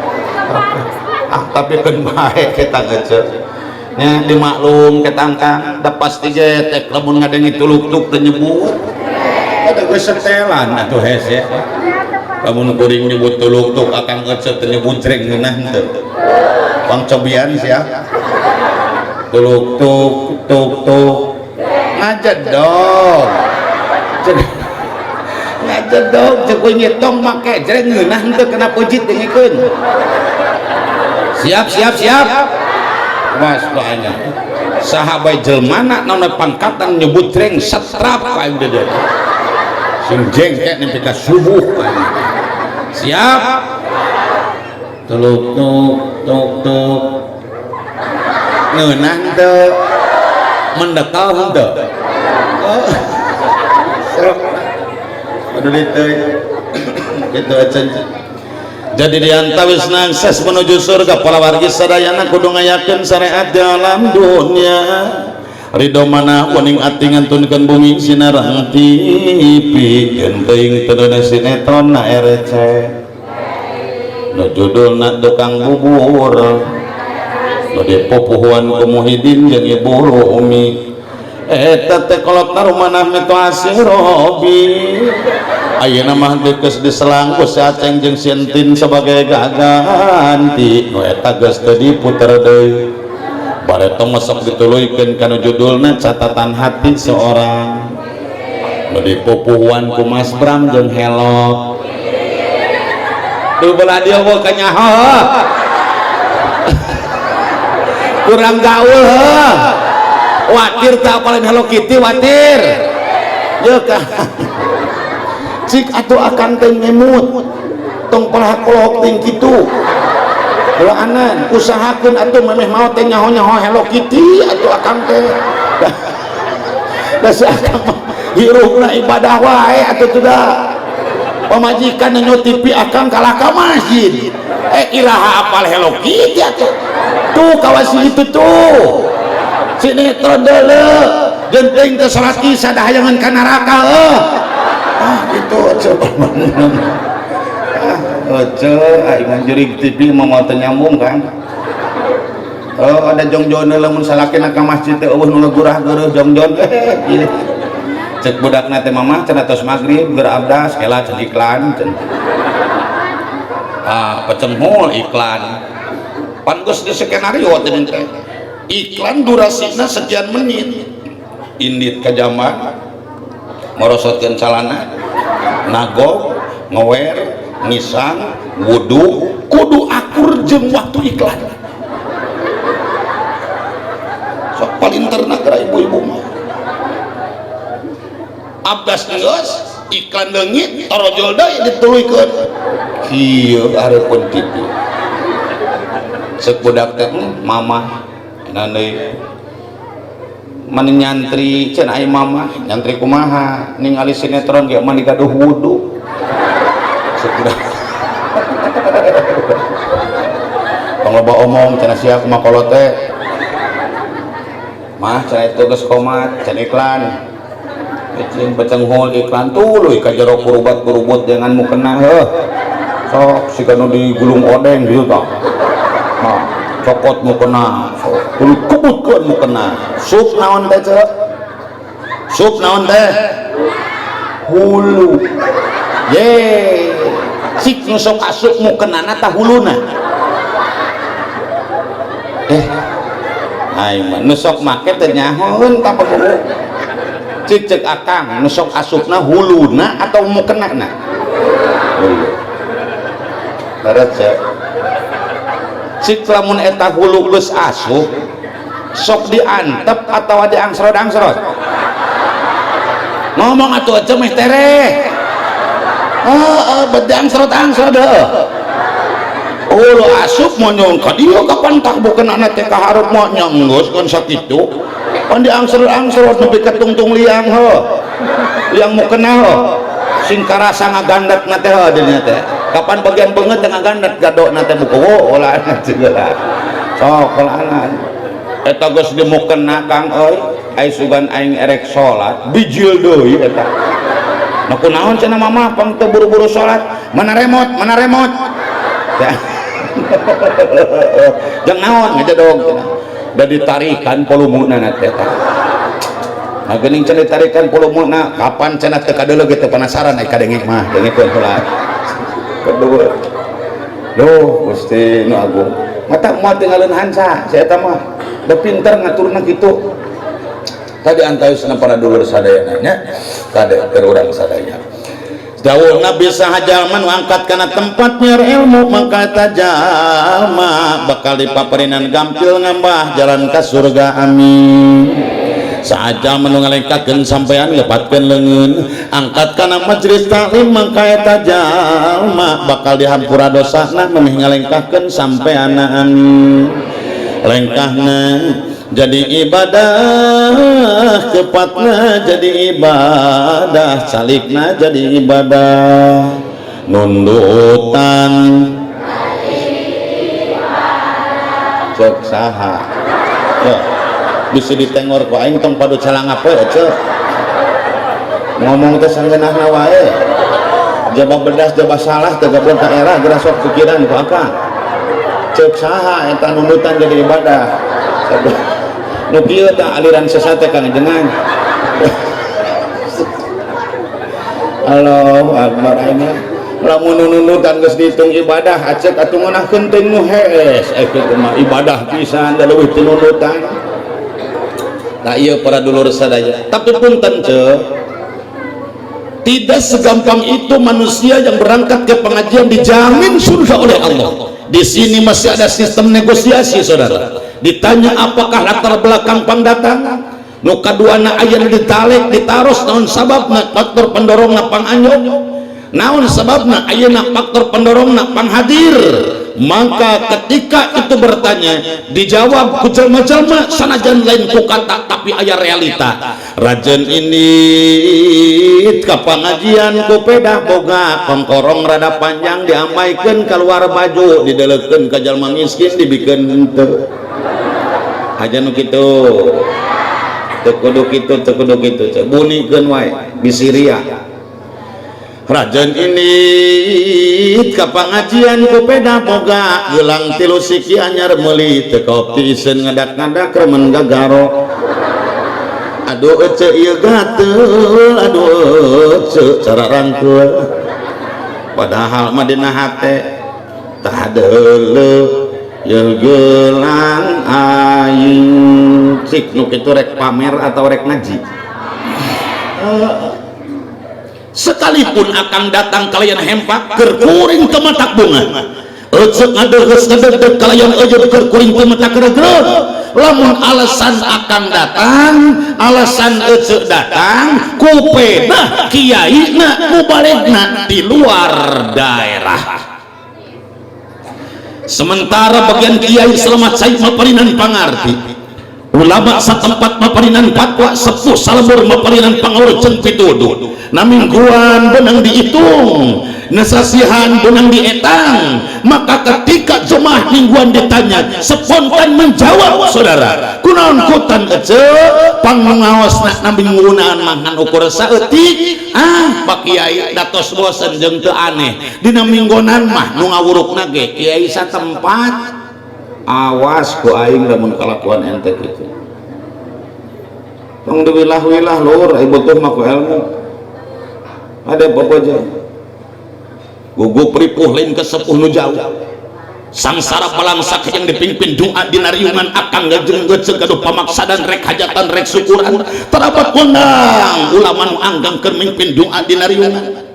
tapi kan baik kita ngecek nya dimaklum ketangkang da pasti jetek lamun ngadengi tuluk-tuluk teu nyebut ada geus setelan atuh hese lamun kuring nyebut tuluk-tuluk akang ngecek teu nyebut jreng ngeunah teu Bang cobian sia tuluk-tuluk tuk-tuk ngajedog ngajedog cek nyetong make jreng ngeunah teu kena pujit dengikeun siap mas doanya sahabat jelmana naon pangkatan nyebut jreng setrap ka ieu deui sing jengke nepi ka subuh siap tuluk tuk ngeunah teu mendekal henteu aduh diteuy kitu acan. Jadi diantawis nangses menuju surga para wargi sadayana kudu ngayakeun syariat di alam dunia ridho mana kuning ati ngantunkeun bumi sinarang TV genteng teu sinetron na RC nu judulna tukang bubur nu dipupuhuan ku Muhyiddin jeung Ibu Rumi eta teh kolot narumanah meto asirobi ayeuna mah geus diselang ku si Aceng jeung si Entin sebagai gaganti nu eta geus teu diputer deui bareto mesok dituluykeun kana judulna catatan hati seorang nu dipupuhuan ku Mas Bram jeung Hello tuh belah dia bawa kanyaho kurang gaul watir tak apalin Hello Kitty watir ya kan cik atuh akan teh ngemut tong palak-kolok ting kitu heulaanan usahakeun atuh memeh mau teh nyaho-nyaho Hello Kitty atuh akan teh da si akang hirupna ibadah wae atuh teu da pamajikan nyu TV akang kalah ka masjid iraha apal Hello Kitty atuh tuh kawasi itu tuh sinetron deuleu genteng teh salat Isya dahayangan ka neraka gitu coba aing anjurig TV mah teu nyambung kan ada jongjon lamun salakina ka masjid teh eueuh nu ngagurah geureuh jongjon cek budakna teh mamah cenah tos magrib keur abdas kela cenah iklan pecem hul iklan pan geus di skenario teh iklan durasina sekian menit indit ka jaman merosotkeun calana nagog ngewer ngisang wudu kudu akur jeung waktu iklan sok palinterna gara ibu-ibu mah abdas geus iklan leungit torojol deui dituluykeun kieu hareupeun TV ceuk budak teh mamah nanti mana nyantri cen ai mama nyantri kumaha ningali sinetron ge mah digaduh wudu sebudak pangloba omong cenah sia kumaha kolot teh mah cenah itu geus komat cen iklan cen becenghul iklan tuluy ka jero kurubat-kurubut jangan mu kena heuh sok siga nu digulung odeng gitu tah nah cokot mu kena kudu kubutkeun mu kena sup naon teh ceuk sup naon teh hulu ye sik nu sok asup mu kenana tah huluna aing mah nu sok make teh nyahoeun ka paguru cik cek akang nu sok asupna huluna atau mu kenana hulu barat ceuk cik lamun eta hulu geus asup sok diantep atau diangsrod-angsrod ngomong atuh aja meh tereh bede angsrod-angsrod hulu asup mau nyong ka dieu kapan tak bukeun anak teh kahareup moal nyenggeus kan sakitu pan diangsrod-angsrod nepi ka tungtung liang liang mu kenal sing karasa ngagandatna teh dinya teh kapan bagian beungeut teh ngagandat gadokna teh buku olah ceula sok olahan eta geus dimukeunna Kang euy ai sugan aing erek salat bijil deui eta nah kunaon cenah mamah pang teu buru-buru salat mana remote jangan naon aja dong udah ditarikan polumuna nanti nah gening cenah ditarikan polumuna kapan cenah teu kadeuleu gitu penasaran ai kadenge mah dengekeun heula kedua loh Gusti nu agung mata moal tinggalin hansa saya mah udah pinter ngaturna gitu tadi antausna para dulur sadayana nya kade keur urang sadaya dawuh Nabi sahaja man angkat kana tempatnya ilmu maka tajama bakal dipaparinan gampil ngambah jalan ka surga amin sahaja menungalengkakeun sampean lepatkeun leungeun angkat kana majelis taklim maka tajama bakal dihampura dosana memeh ngalengkakeun sampean amin lengkahna jadi ibadah tepatna jadi ibadah salikna jadi ibadah nundutan cek saha bisa ditengor ku aing tong padu calangap we cek ngomong teh sanggeunahna wae jaba bedas jaba salah teu gablon ka era geura sok pikiran ku akang cek saha eta nundutan jadi ibadah nu kieu tah aliran sesat teh Kang Jengan Allahu Akbar aing lamun nunutan geus dihitung ibadah acek atuh ngeunahkeun teuing nu hees kitu mah ibadah pisan da leuwih ti nunutan nah ieu para dulur sadaya tapi punten ceuk tidak segampang itu manusia yang berangkat ke pengajian dijamin surga oleh Allah. Di sini masih ada sistem negosiasi saudara. Ditanya apakah latar belakang pangdatang nu kaduana aya ditalek ditaros naon sababna faktor pendorongna panganjog naon sababna ayeuna faktor pendorongna panghadir maka ketika itu bertanya dijawab ku jalma-jalma sanajan lain ku kata tapi aya realita rajen ini ka pangajian ku pedah boga kongkorong rada panjang diambaikeun keluar baju didelekeun ka jalma miskin dibikeun henteu aja nu kitu teu kudu kitu bunikeun wae bisiria rajen ini ka pangajian ku peda boga gelang tilu siki anyar meuli teu kopi iseun ngadak-ngadak remen gagaro aduh ece ieu gatel aduh ece cara rangkeul padahal mah dina hate tah deuleuh ye gelang aing cik nu kitu rek pamer atau rek ngaji sekalipun akan datang kalian hempak kerkuring tematak bunga ecek ngadeges ngedeg kalian ejep kerkuring tematak geregreg lamun alasan akan datang alasan ecek datang kupeda kiai na mubalegna di luar daerah sementara bagian kiai selamat said maparinan pangarti ulama satempat maparinan fatwa sepuh salebur maparinan pangurjeng pituduh na mingguan benang dihitung nasasihan benang dietang maka ketika jemaah mingguan ditanya spontan menjawab saudara kunaon kutan ece pangaosna na mingguan mangan ukur saeutik pak kiai datos bosen jeung teu aneh dina minggonan mah nu ngawurukna ge kiai satempat awas ku aing lamun kalakuan ente kitu tong diwilah-wilah lur ai butuh mah ku ilmu ada apa aja guguk ripuh lain ke sepuh nu jauh sangsara balangsak yang dipimpin doa di nariungan akang gajeng geceg gaduh pamaksadan rek hajatan rek syukuran terapat undang ulama nu anggang keur mimpin doa di nariungan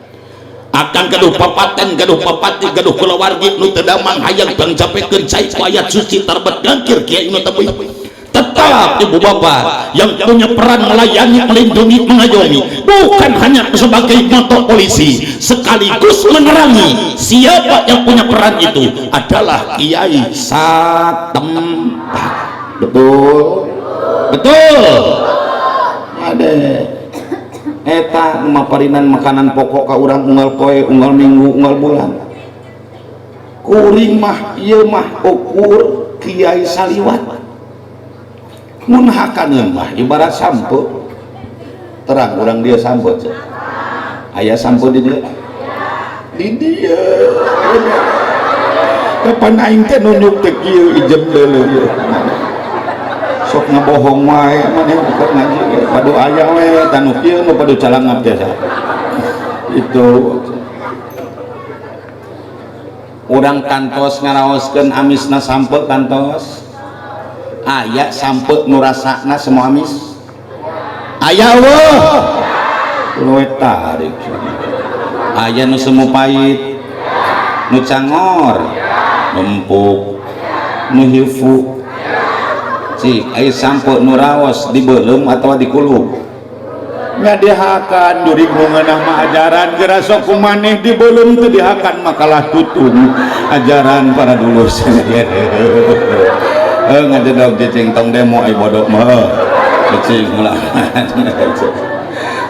akan gaduh papaten gaduh papati gaduh kulawargi nu teu damang hayang bangjapekeun cai ku ayat suci tarbet gangkir kiai nu teu tetap ibu bapak yang punya peran melayani melindungi mengayomi bukan hanya sebagai motor polisi sekaligus menerangi siapa yang punya peran itu adalah kiai satempat betul ada eta maparinan makanan pokok ka urang unggal poe unggal minggu unggal bulan kuring mah ieu mah ukur kiai saliwat mun hakaneun mah ibarat sampo terang urang dia sampo aya sampo di dia kapan aing teh nunjuk teh kieu ijem deuleu sok ngabohong wae maneh bukan ngaji padu aya we tanu kieu nu padu calangap jasa itu urang kantos ngaraoskeun amisna sampe kantos aya sampe nu rasana semua amis aya weuh luwe tarik aya nu semu pait nu cangor empuk nu hifu cik aya sampe nu raos di beuleum atawa di kulub ngadihakan jurig nu ngeunah mah ajaran geura sok kumaneh di beuleum teu dihakan makalah tutung ajaran para dulur ngadedog cicing tong demo ai bodoh mah cicing ulah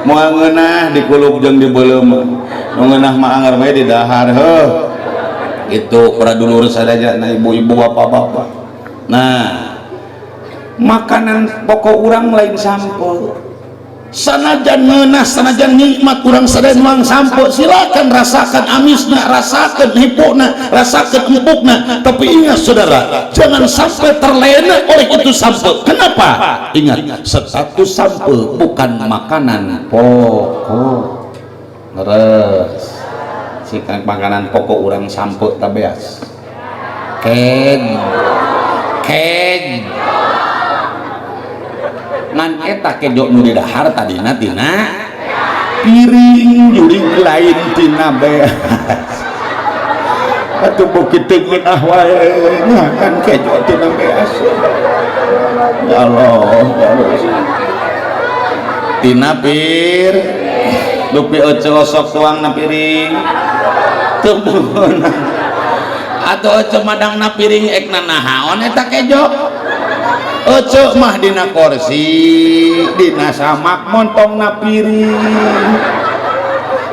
moal ngeunah di kulub jeung di beuleum nu ngeunah mah anger bae di dahar heuh itu para dulur sadaya na ibu-ibu bapak-bapak nah makanan pokok urang lain sampo sanajan ngeunah sanajan nikmat urang sadaya nuang sampo silakan rasakan amisna rasakan hipuna rasakan empukna tapi ingat saudara jangan sampai terlena oleh itu sampo kenapa ingat status sampo bukan makanan pokok leres sikan makanan pokok urang sampo tabeas keg ngan eta kejo nu di dahar tadina tina piring jurig lain tina beas atuh bukit ngeunah wae kan kejo tina beas ya Allah tina pir dupi eueuh sok tuang na piring teu beunang atuh eueuh madangna piring ekna nahaon eta kejo eueuh mah dina kursi dina samak montongna piring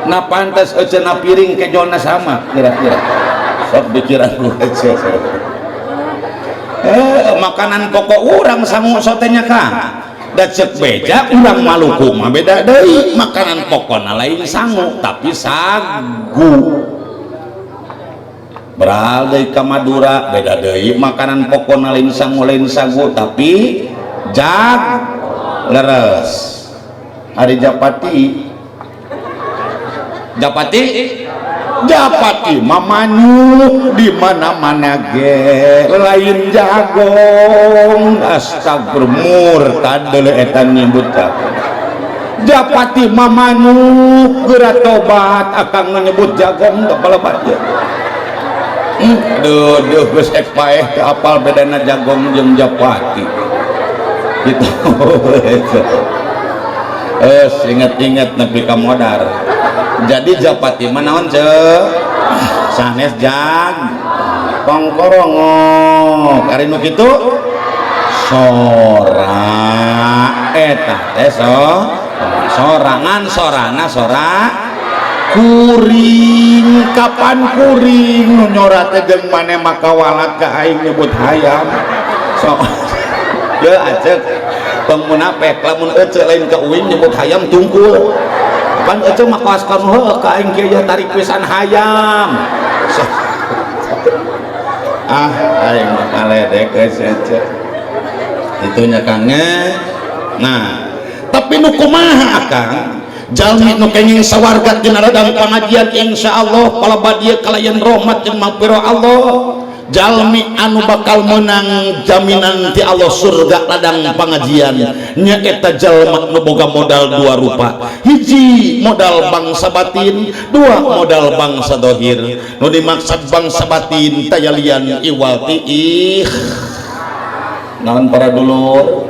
na pantes eueuh na piring kejona samak kira-kira sok pikiran lu aja makanan pokok urang sangu sotenya Kang da cek beja urang Maluku mah beda deui makanan pokona lain sangu tapi sagu beral dari ka Madura beda deui makanan pokona lain sangu lain sagu tapi jag leres hari Japati mamanyuk di mana-mana ge lain jagong astagfirullah tadele eta nyebut Japati mamanyuk geura tobat akan menyebut jagong kepala bae duh geus ek paeh teu apal bedana jagong jeung Japati gitu inget-inget nepi ka modar jadi Japati mah naon ceuk sanes jag kongkorongo kari nu kitu sora eta teh sorangan sorana sora kuring kapan kuring nu nyora teh jeung maneh makawalat ka aing nyebut hayam so ye acek tong munapek lamun eueuh lain ka uing nyebut hayam tungkul pan eueuh mah kaos kamu heuh ka aing kieu tarik pisan hayam so, aing mah kaledek geus acek itunya Kangnya nah tapi nu kumaha Kang jalmi nu kenging sawarga dina radang pangajian insyaallah palabat ieu kalayan rahmat jeung magfirah Allah jalmi anu bakal menang jaminan ti Allah surga ladang pangajian nyaeta jalma nu boga modal dua rupa hiji modal bangsa batin dua modal bangsa dohir nu dimaksud bangsa batin tayalian iwal tiih naon para dulur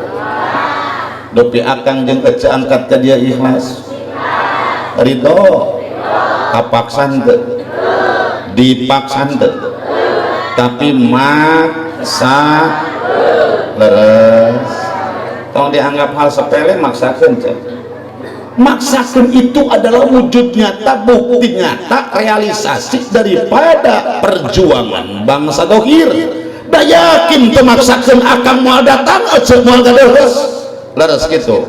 dopi akang jeung ece angkat ka dia ikhlas ridho kapaksan teu dipaksan teu tapi maksa leres tong dianggap hal sepele maksakeun cek maksakeun itu adalah wujud nyata bukti nyata realisasi daripada perjuangan bangsa dohir da yakin teu maksakeun akan moal datang aja moal gadeus leres gitu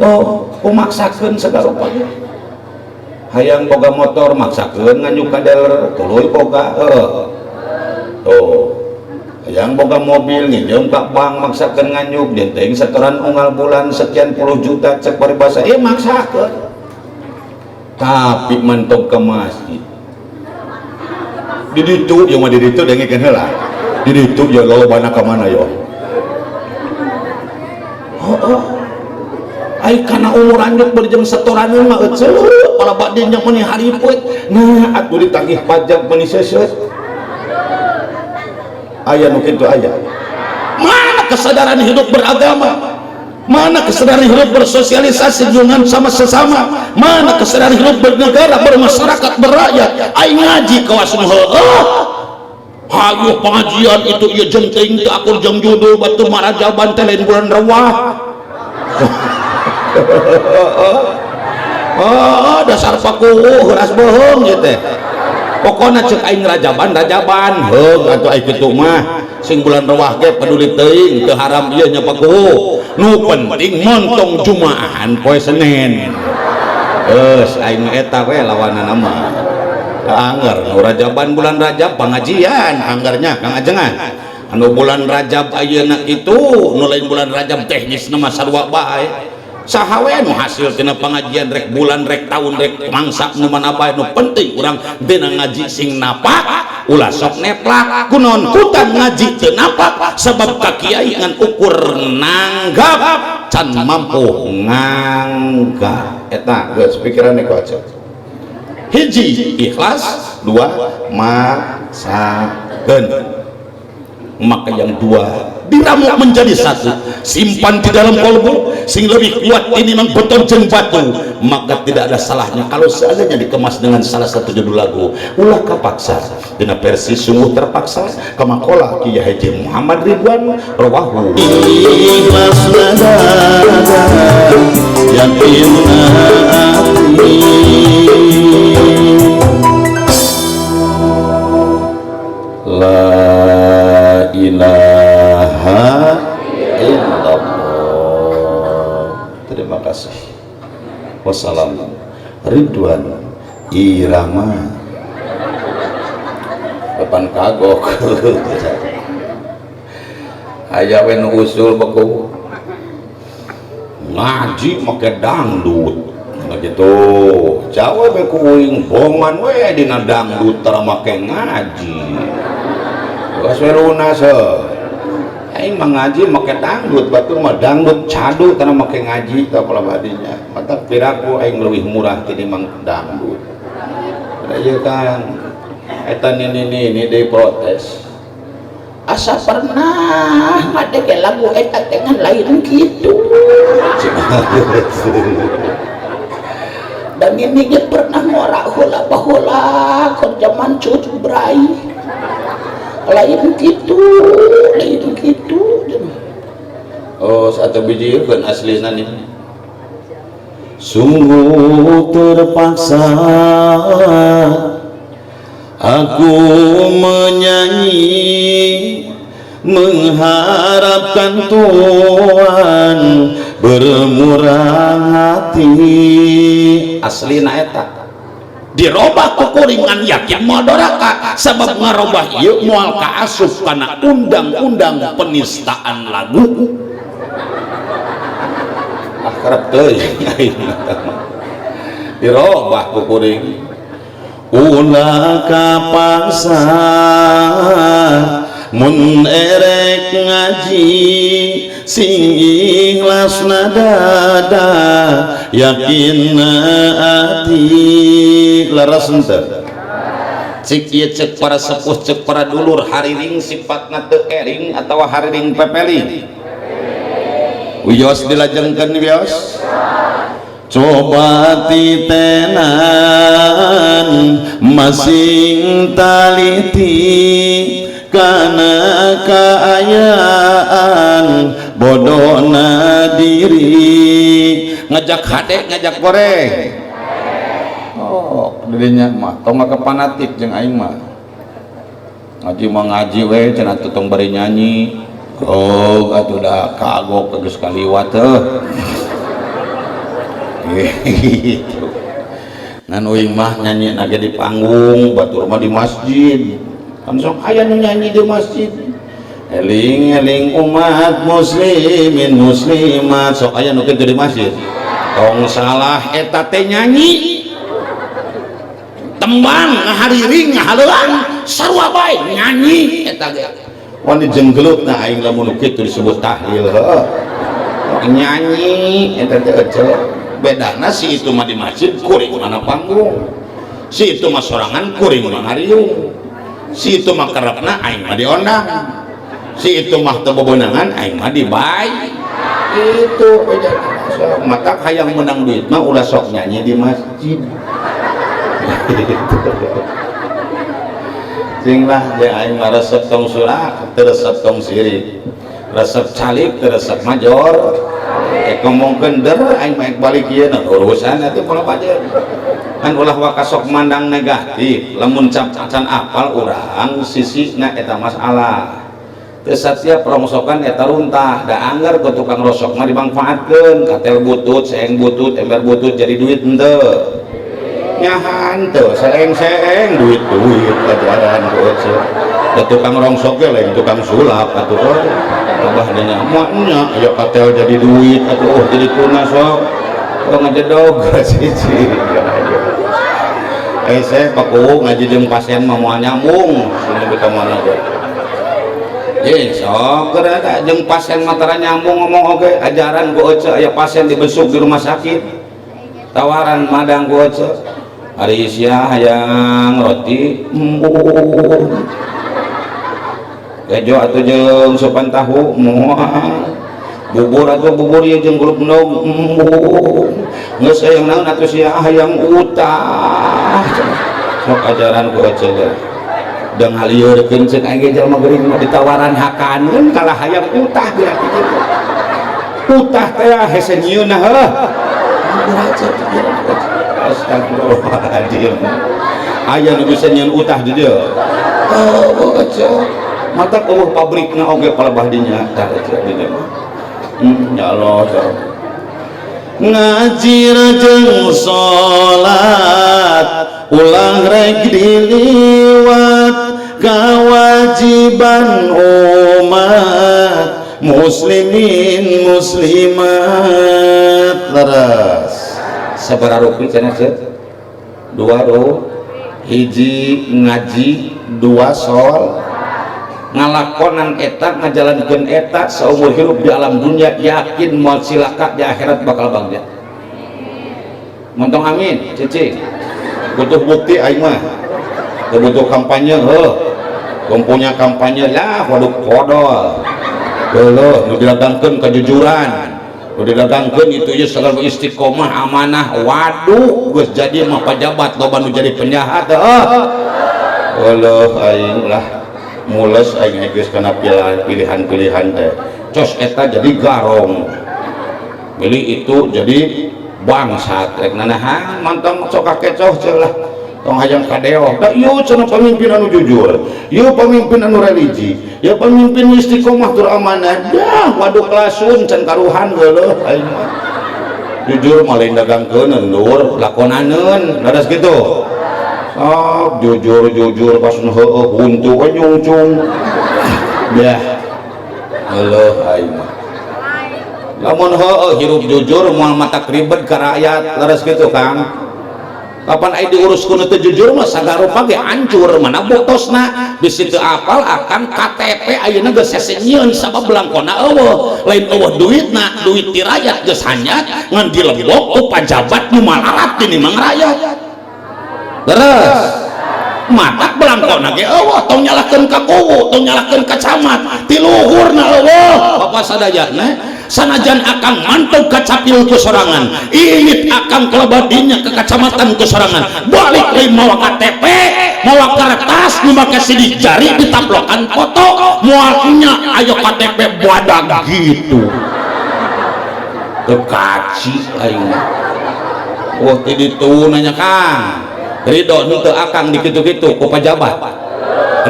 oh kumaksakeun segala rupa hayang boga motor maksakeun nganyuk ka dealer tuluy boga oh yang boga mobil nih yang kak bang maksakan nganyuk denteng setoran unggal bulan sekian puluh juta cek paribasa maksakan tapi mentok ke masjid diditu yang mah diditu dengekeun heula diditu ya lo bana ka mana yo ai kana umur anjeun berjeng setoran mah euceul pala badin nya meuni hariput nah atuh ditagih pajak meuni seuseut aya nu kitu aya mana kesadaran hidup beragama mana kesadaran hidup bersosialisasi dengan sama sesama mana kesadaran hidup bernegara bermasyarakat berakyat ai ngaji kawas heueuh hayu pengajian itu ieu jenting teu akur jeung judul batu marajaban teh lain bulan Rewah oh dasar pakuh ras bohong ieu teh pokoknya cek aing rajaban heug atuh ai kitu mah sing bulan Rewah ge peduli teuing teu haram ieu nya pakuh nu penting montong jumaahan poe Senin geus aing eta we lawanana mah anggar nu rajaban bulan Rajab pangajian anggarnya Kang Ajengan anu bulan Rajab ayeuna kitu nu lain bulan Rajab teknisna mah sarua bae saha we nu hasil tina pangajian rek bulan rek tahun rek mangsa nu mana bae nu penting urang dina ngaji sing napak ulah sok neplak kunaon kutan ngaji teu napak sabab ka kiai ngan ukur nanggap can mampu nganggap eta geus pikiranna ku aja hiji ikhlas dua masakeun maka yang dua diramu menjadi satu simpan di dalam kolbu sing lebih kuat ini memang beton jeung batu maka tidak ada salahnya kalau seandainya dikemas dengan salah satu judul lagu ulah kapaksa dina versi sungguh terpaksa kama qala Kiai Haji Muhammad Ridwan rawahu ikhlas nada yakinna la ilaha illallah. Terima kasih. Wassalam. Ridwan irama depan kagok aya we nu usul beku ngaji make dangdut begitu Jawa be kuing bongan we dina dangdut tara make ngaji geus we lunas aing mah ngaji make dangdut batur mah dangdut cadu tara make ngaji tah kala badinya mata piraku aing leuwih murah tinimbang dangdut ieu kan eta nini deui protes asa pernah ngadege lagu eta teh ngan lain kitu dan ini dia pernah ngorak hula bahula ke zaman cucu brai lain gitu oh satu biji kan aslina nih sungguh terpaksa aku menyanyi mengharapkan Tuhan bermurah hati aslina eta dirobah kukuringan yakin modoraka sabab ngarobah ieu moal kaasup kana undang-undang penistaan lagu akrab teuing dirobah kukuring ulah kapaksa mun erek ngaji sing ikhlas dada yakin ati laras henteu cik ieu cek para sepuh cek para dulur hariring sifatna teu ering atawa hariring pepeli wios dilajengkeun wios coba titenan masing taliti kana kaayaan bodona diri ngajak hade ngajak goreng oh dirinya mah tong kepanatik jeung aing mah ngaji mah ngaji we cenah tong bari nyanyi oh atuh da kagok geus kaliwat teh gitu ngan uing mah nyanyi nage di panggung batur mah di masjid langsung aya nu nyanyi di masjid eling-eling umat muslimin muslimat sok aya nu kitu di masjid tong salah eta teh nyanyi tembang ngahariring ngahaleun sarua bae nyanyi eta ge wan dijenggelutna aing lamun kitu disebut tahlil nyanyi eta teh ece bedana si itu mah di masjid kuring mana panggung si itu mah sorangan kuring mah ngariung si itu mah kerepna aing mah diondang si itu mah teu bebenangan aing mah dibae itu bedana mata hayang menang duit mah ulah sok nyanyi di masjid sing lah ya aing mah resep tong surak teu resep tong sirik resep calik teu resep major ngomongkeun der aing mah balik ieu na urusan atuh pola pajer kan ulah wakasok mandang negatif lamun can apal urang sisina eta masalah teu satia promsokan eta runtah da anggar ku tukang rosok mah dimanfaatkeun katel butut seeng butut ember butut jadi duit henteu nyahan teu seeng duit ajaran ku da tukang rongsok ge lain tukang sulap atuh tambah dina moanya aya katel jadi duit atuh jadi tuna sok ngajedog siji saya paku ngaji jeung pasien mah moal nyambung sini beta mana ge ye sok ada jeung pasien mah tara nyambung ngomong oge ajaran ku ece aya pasien dibesuk di rumah sakit tawaran madang ku ece hari sia hayang roti kejo atuh jeung sopan tahu moal bubur atau bubur ya jeung grup nom geus hayang naon atuh sia hayang utah sok ajaran ku ece deung halieurekeun ceuk aing ge jalma geuring mah ditawaran hakaneun kalah hayang utah berarti kitu utah teh hese nyieunna heuh astagfirullahaladzim aya nu bisa nyieun utah di dieu oh ece mata eueuh pabrikna oge palebah dinya tah ece di dieu ya Allah ngaji jeung salat ulang rek diliwat kewajiban umat muslimin muslimat leres sabaraha rupi cenah ceuk 2 hiji ngaji 2 sol ngalakonan eta ngajalankeun eta saumur hirup di alam dunia yakin moal cilaka di akhirat bakal bagja montong amin cicing butuh bukti aing mah butuh kampanye punya kampanye lah waduk kodol heuh nu didagangkeun kejujuran nu didagangkeun itu ieu segala istiqomah amanah waduh geus jadi mah pejabat loba nu jadi penjahat Allah aing lah mules aing geus kana pilihan-pilihan teh cos eta jadi garong milih itu jadi bangsat rek nanahan mantong sok kakecoh celah tong hayang kadeoh da ieu cenah pamimpin anu jujur ieu pamimpin anu religi ieu pamimpin istiqomah tur amanah dah waduk lasun can karuhan geuleuh aing mah jujur mah lain dagangkeun endur lakonaneun dadas kitu sok jujur pas heueuh buntu we nyungcung dah heueuh aing mah lamun heueuh hirup jujur moal mata ribet ka rakyat leres kitu Kang kapan aya diuruskeun teu jujur mah sagarupa ge hancur mana botosna bisi teu apal akan KTP ayeuna geus hese nyieun sabab belangkona eueuh lain eueuh duitna duit ti rakyat geus hanyat ngan dilembok ku pajabat nu malarat tini mang rakyat leres matak belangkona ge eueuh tong nyalahkeun ka kuwu tong nyalahkeun ka camat ti luhurna eueuh bapak sadayana sanajan akang mantau kacapil kesorangan init akang kelebadinya ke kecamatan kesorangan balik lagi mawa KTP mawa kertas memakai sidik jari ditaplokan foto mualnya ayo KTP badag gitu tekaci aing wah tadi tuh nanya Kang ridho henteu akang dikitu-kitu ku pejabat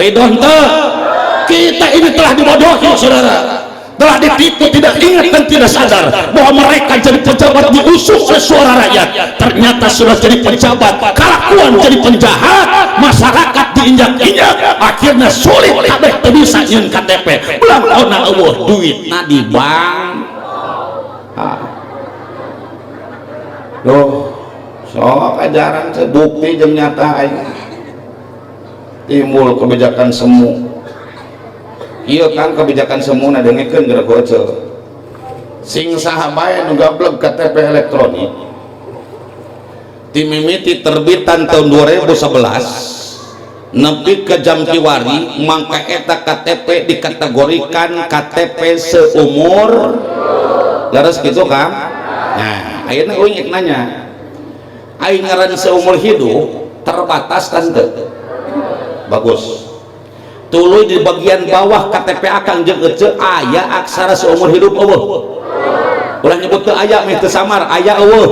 ridho henteu kita ini telah dibodohi saudara telah ditipu tidak ingat dan tidak sadar bahwa mereka jadi pejabat diusung oleh suara rakyat ternyata sudah jadi pejabat kelakuan jadi penjahat masyarakat diinjak-injak akhirnya sulit kabeh teu bisa nyeun KTP belangkona eueuh duitna di bank. Loh sok ajaran teh bukti jeung nyata aing timbul kebijakan semu. Iya kan kebijakan semu na dengekeun geura goce sing saha bae nu gablek KTP elektronik timimiti terbitan tahun 2011 nepi ke jam kiwari mangka eta KTP dikategorikan KTP seumur laras gitu kan. Nah ayeuna uing nanya aing ngaran seumur hidup terbatas kan teu bagus tuluy di bagian bawah KTP akang jeung ece aya aksara seumur hidup eueuh ulah nyebut teu aya meh teu samar aya eueuh.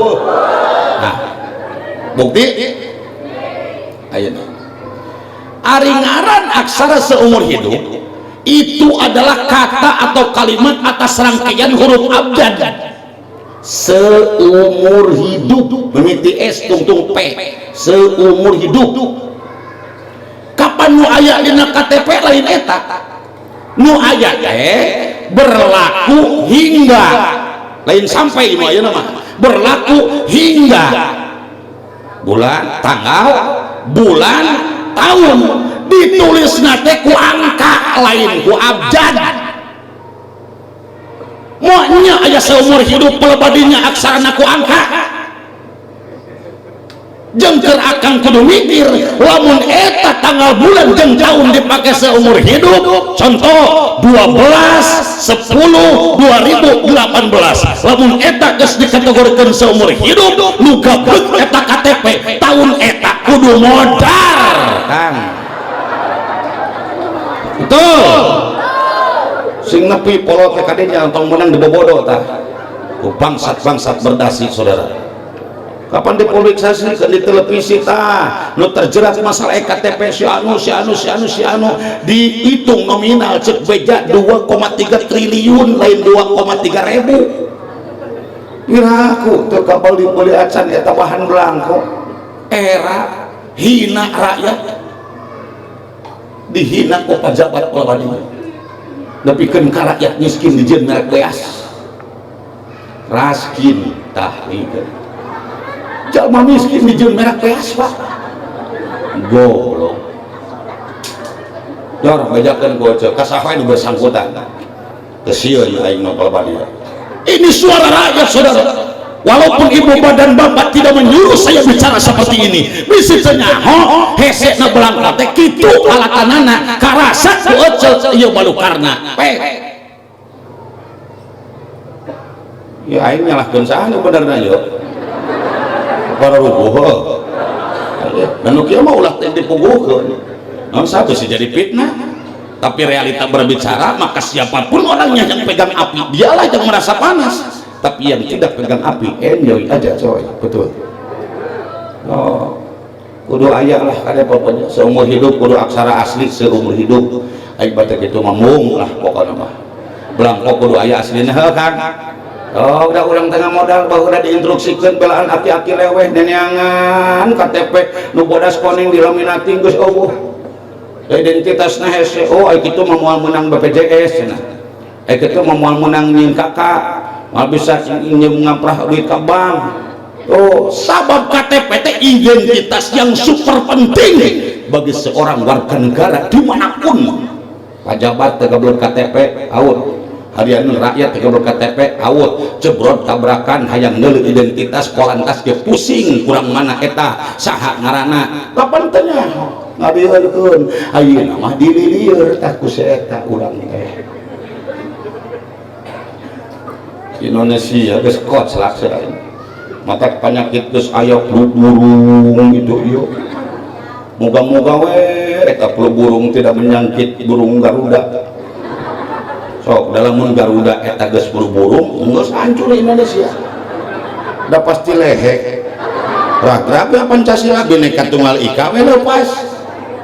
Nah bukti ayeuna ari ngaran aksara seumur hidup itu adalah kata atau kalimat atas rangkaian huruf abjad seumur hidup mimiti S tungtung P seumur hidup. Kapan nu aya dina KTP lain eta nu aya teh berlaku hingga lain sampai nu ayeuna mah berlaku hingga bulan tanggal bulan tahun ditulisna teh ku angka lain ku abjad. Monya aya seumur hidup pelebadinya aksarana ku angka jengker akan kudu mikir lamun eta tanggal bulan jeung tahun dipake seumur hidup contoh 12 10 2018 lamun eta geus dikategorikeun seumur hidup nu gablek eta KTP tahun eta kudu modar Kang betul sing nepi polot teh kadinya tong menang di bobodo tah ku bangsat-bangsat berdasi saudara. Kapan dipublikasikan di televisi tah nu terjerat masalah KTP si anu dihitung nominal cek beja 2,3 triliun lain 2,3 ribu piraku teu kapal dibeli acan eta bahan belangko era hina rakyat dihina ku pejabat pelabadi nepikeun ka rakyat miskin dijieun merek beas raskin tah ieu jalma miskin dijieun merek beas Pak goblok dor bejakeun ku ece kasaha nu bersangkutan kesieu aing mah pelabadi ini suara rakyat saudara. Walaupun ibu badan bapak tidak menyuruh saya bicara seperti ini bisi nyaho hese na belangka teh kitu alatanana karasa ku ece ieu balukarna pe ya aing nyalahkeun saha nu benerna yeuh para rubuh dan kieu mah ulah teh dipuguhkeun naon satu sih jadi fitnah tapi realita berbicara maka siapapun orangnya yang pegang api dialah yang merasa panas tapi yang tidak pegang api enjoy aja coy betul. Oh kudu aya lah kada pokoknya seumur hidup kudu aksara asli seumur hidup aing batek kitu mah mung lah pokona mah belangko kudu aya aslina heuh Kang. Oh udah urang tengah modal bahwa udah diinstruksikan belaan aki-aki leweh neneangan KTP nu bodas koning dilaminati geus eueuh identitasna hese oh ai kitu mah moal menang BPJS cenah ai kitu mah moal menang nyeun kakak mal bisa nyeung ngamprah duit ka bank. Oh sabab KTP teh identitas yang super penting bagi seorang warga negara dimanapun pejabat teu gablek KTP out harian rakyat teu KTP out cebrot tabrakan hayang neuleuh identitas polantas ge pusing kurang mana eta saha ngaranna kapan teh nya ngabieureun ayeuna mah dililieur tah ku saeta urang teh Indonesia geus koclak seueur mata penyakit geus aya flu burung itu ieu moga-moga we eta flu burung tidak menyangkit burung Garuda. Sok dalam Garuda eta geus flu burung geus hancur Indonesia da pasti lehe ragrab Pancasila Bhinneka Tunggal Ika we lepas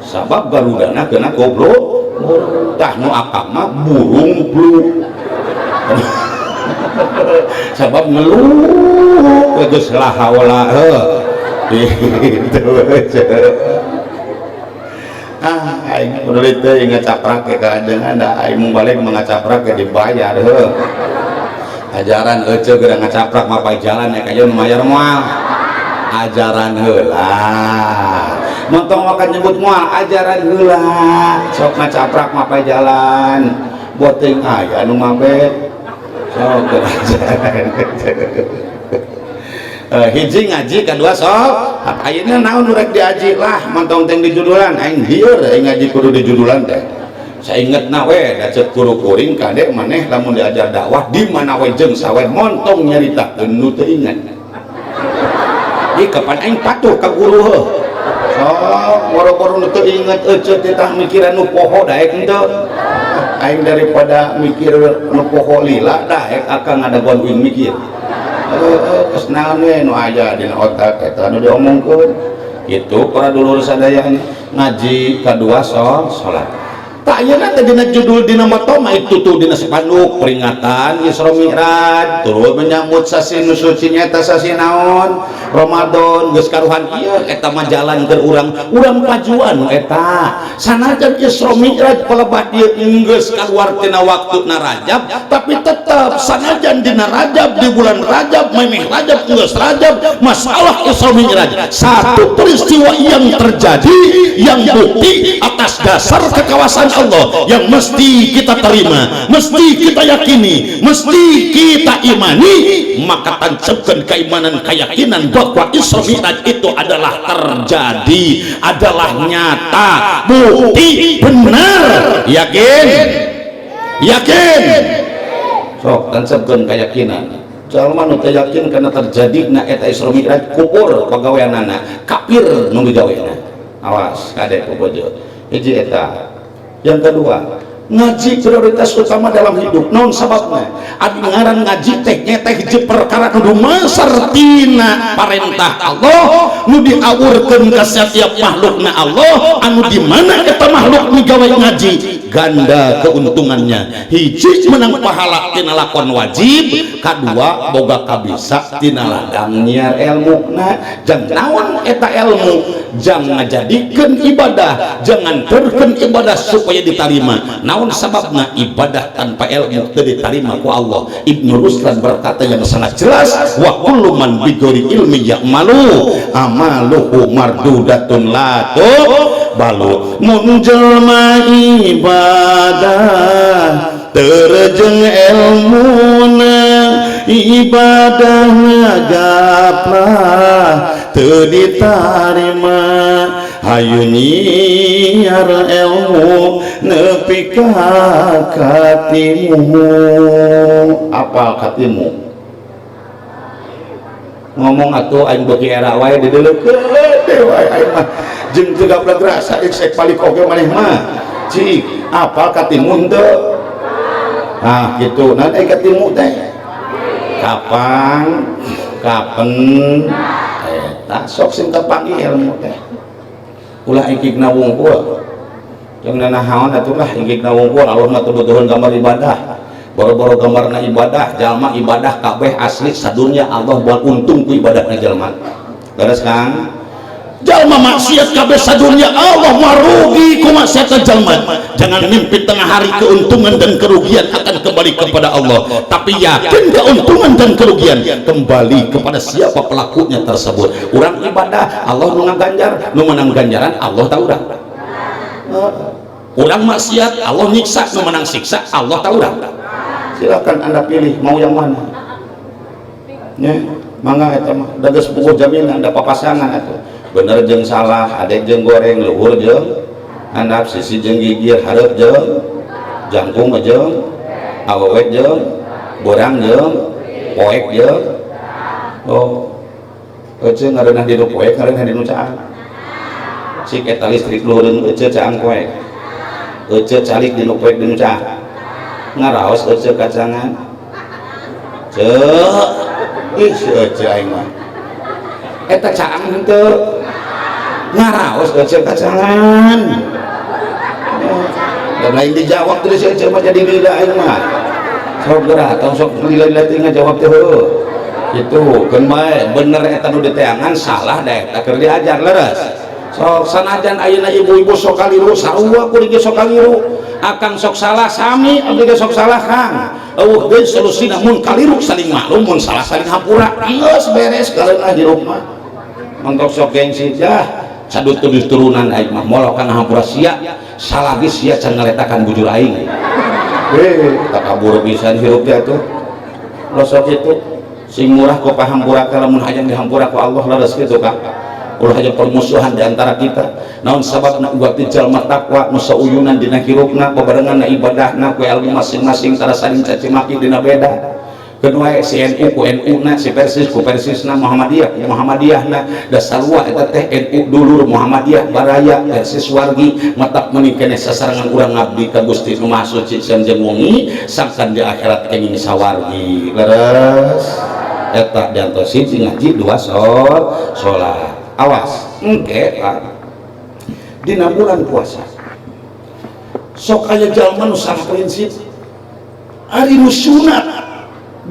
sabab Garudana kena goblok tah nu akak mah burung flu sabab ngeluh geus lahawala gitu aing kudu teh ngacaprak ke kadengan da aing balik mangacaprak ke dibayar heuh. Ajaran ece geura ngacaprak mah pae jalan ya kajeun mayar moal. Ajaran heula. Montong makan nyebut moal ajaran heula. Sok ngacaprak mah pae jalan. Boteng aya anu mabet. Sok ajaran. Hiji ngaji kedua sok ayeuna naon rek diaji lah montong teng di judulan aing dieur aing ngaji kudu di judulan teh saingetna we da ceuk guru kuring kade maneh lamun diajar dakwah di mana we jeung sawer montong nyaritakeun nu teu inget ieu kapan aing patuh ka guru heuh sok boro-boro nu teu inget ece teh tah mikiran nu poho daek henteu aing daripada mikir nu poho lila daek akang ngadaguan uing mikir kesnaon we nu aya dina otak eta anu diomongkeun kitu para dulur sadaya ngaji kadua salat tak ayeuna teh dina judul dina moto mah itu tuh dina spanduk peringatan Isra Mi'raj turut menyambut sasi nu suci nyaeta sasi naon Ramadan geus karuhan ieu eta mah jalan keur urang pajuan eta sanajan Isra Mi'raj palebat ieu geus kaluar tina waktuna Rajab tapi tetep sanajan dina Rajab di bulan Rajab memeh Rajab geus Rajab masalah Isra Mi'raj satu peristiwa yang terjadi yang bukti atas dasar kekawasan Allah yang mesti kita terima, mesti kita yakini, mesti kita imani, maka tancapkan keimanan keyakinan bahwa Isra Mi'raj itu adalah terjadi, adalah nyata, bukti benar, yakin sok tancapkan keyakinan jalma nu teu yakin karena terjadi na eta Isra Mi'raj kubur pagaweanana kafir nu digawena awas kade kubojo hiji eta. Yang kedua, ngaji prioritas utama dalam hidup. Non sababna adi ngaran ngaji teh nyeteh hiji perkara kudu masar tina parentah Allah nu diawurkeun ka setiap makhlukna Allah anu di mana eta makhluk nu gawe ngaji ganda keuntungannya hiji menang pahala tina lakon wajib kadua boga kabisa tina ladang nyiar ilmuna jang naon eta ilmu jang ngajadikeun ibadah jangan terkeun ibadah supaya diterima naon sababna ibadah tanpa ilmu teu diterima ku Allah. Ibnu Ruslan berkata yang sangat jelas wa kullu man bighairi ilmi ya'malu amaluhu mardudatun la balu mun jelma ibadah terjeng ilmuna ibadahna gaplah teu ditarima hayu nyiar ilmu nepi ka katimu apa katimu ngomong atuh aing beuki era wae dideleukeun wae aing mah jeung teu gablek rasa cek balik oge maneh mah cik apa katimu henteu nah gitu nan katimu teh kapan eta sok sing tepangi ilmu teh ulah ingkigna wungkul jeung nanahaon atulah ingkigna wungkul Allah mah tuduh gambar ibadah boro-boro gambarna ibadah jalma ibadah kabeh asli sadunya Allah buat untung ku ibadahna jalma beres Kang jalma maksiat kabeh sadunya Allah marugi ku maksiat jalma jangan mimpi tengah hari keuntungan dan kerugian akan kembali kepada Allah tapi yakin keuntungan dan kerugian kembali kepada siapa pelakunya tersebut urang ibadah Allah nu ngaganjar nu menang ganjaran Allah tahu dah urang maksiat Allah nyiksa nu menang siksa Allah tahu dah silakan anda pilih mau yang mana nya mangga eta mah da geus puguh jaminan da papasangan atuh bener jeung salah ade jeung goreng luhur jeung handap sisi jeung gigir hareup jeung jangkung jeung awewe jeung borang jeung poek jeung oh ece ngareunah di nu poek ngareunah di nu caang cik eta listrik luhureun ece caang poek ece calik di nu poek di nu caang ngaraos ece kacangan ceuk ih ece aing mah eta caang henteu ngaraos ece kacangan dan lain dijawab terus ece mah jadi lila aing mah sok geura tong sok lila-lila teh ngajawab teh heueuh kitu keun bae bener eta nu diteangan salah da eta keur diajar leres sok sanajan ayeuna ibu-ibu sok kaliru sarua kuring sok kaliru akang sok salah sami abdi ge sok salah kang eueuh geus solusina mun kaliru saling maklum mun salah saling hampura geus beres kaleuna di rumah mentok sok gengsi dah sadutuh turunan aing mah molok kana hampura sia salah geus sia can ngaletakan bujur aing tak kabur pisan hirup teh atuh losok itu sing murah ku pahampura lamun hayang dihampura ku Allah laras kitu Kang ulah aja permusuhan di antara kita naon sababna buat jalma takwa nu sauyunan dina hirupna pabarengan ibadahna ku ilmu masing-masing tara saling caci maki dina beda kedua si NU ku NU na si Persis ku Persisna Muhammadiyah ku Muhammadiyahna da sarua eta teh NU dulur Muhammadiyah baraya Persis wargi matak meuning keneh sasarangan urang ngabdi ka Gusti Nu Maha Suci jeung wengi sangkan di akhirat kenging sawargi leres eta diantos hiji ngaji dua salat awas engke dina bulan puasa sok aya jalma nu prinsip ari nu sunat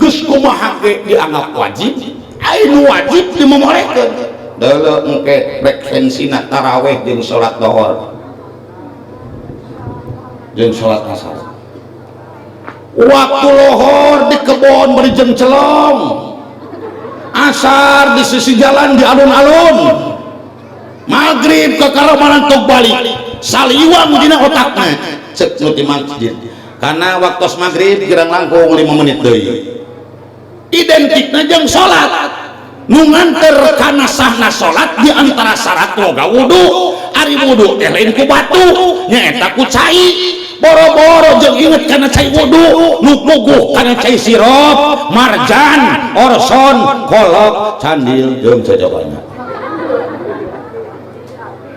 geus kumaha ge dianggap wajib anu wajib dimamolehkeun deuleu engke frekuensina tarawih jeung salat lohor jeung salat asar waktu lohor di kebon beri jeung celong asar di sisi jalan di alun-alun maghrib ke karomanan tok balik saliwang dina otakna cek nu ti masjid karena waktu maghrib gerang langkung 5 menit deui identikna jeung salat nu nganter kana sahna salat di antara syarat loga wudu ari wudu teh lain ku batu nyaeta ku cai boro-boro jeung inget kana cai wudu nu puguh kana cai sirop marjan orson kolok candil jeung cajabana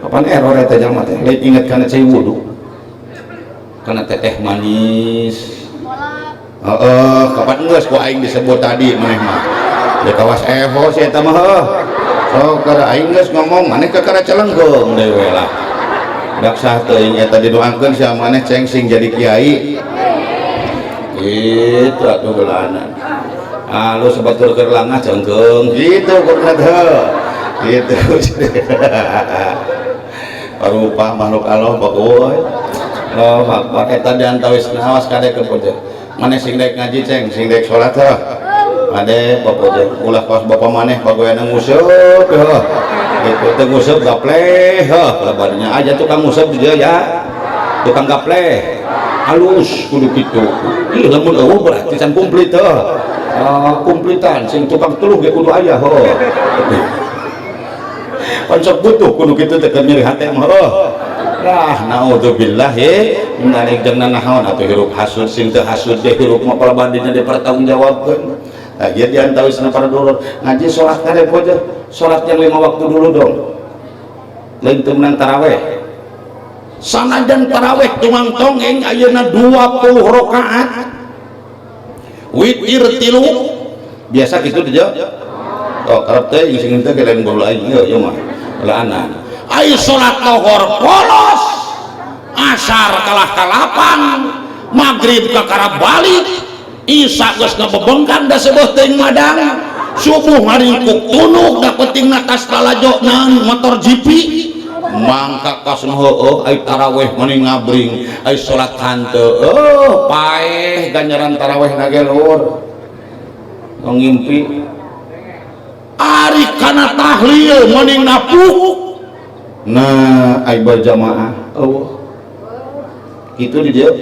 kapan error eta jalma teh lain inget kana cai wudu kana teteh manis kapan geus ku aing disebut tadi maneh mah di kawas eho si eta mah sok kada aing geus ngomong maneh kakara celenggong dewe lah dak sah teuing eta didoakeun sia maneh cengsing jadi kiai gitu atuh geulanan lu sebatur keur langah cenggeng gitu kurna teh gitu parupa makhluk Allah bagoy loh pakai tadi antawis nawas kadek kepoje maneh sing dek ngaji ceng sing dek salat heuh ade bapoje ulah pas bapa maneh pagoyana nguseup heuh gitu teh nguseup gapleh heuh lebarnya aja tukang nguseup dia ya tukang gapleh halus kudu kitu ieu lamun eueuh berarti can komplit heuh komplitan sing tukang tuluh ge kudu aya heuh pancok butuh kudu kitu teh keur nyeri hate mah heuh lah naudzubillah menarik jeung naon atuh hirup hasud sing teu hasud ge hirup mah palebadina dipertanggungjawabkeun ieu diantawisna para dulur ngaji salat kade poje salat yang 5 waktu dulu dong lain teu menang tarawih sanajan tarawih tuang tongeng ayeuna 20 rakaat witir 3 biasa kitu teh karep teh sing teh lain gol aing ieu mah laanan ayo salat lohor polos asar kalah kalapan maghrib kakara balik isya geus ngabebengkan da sebuah teuing madang subuh ngaringkuk tunuk da penting natas talajonan motor GP mangka kasna heueuh ai tarawih meuning ngabring ai salat hanteu paeh ganjaran tarawih na ge lur ngimpi ari kana tahlil meuning napuk nah ai berjamaah itu di dia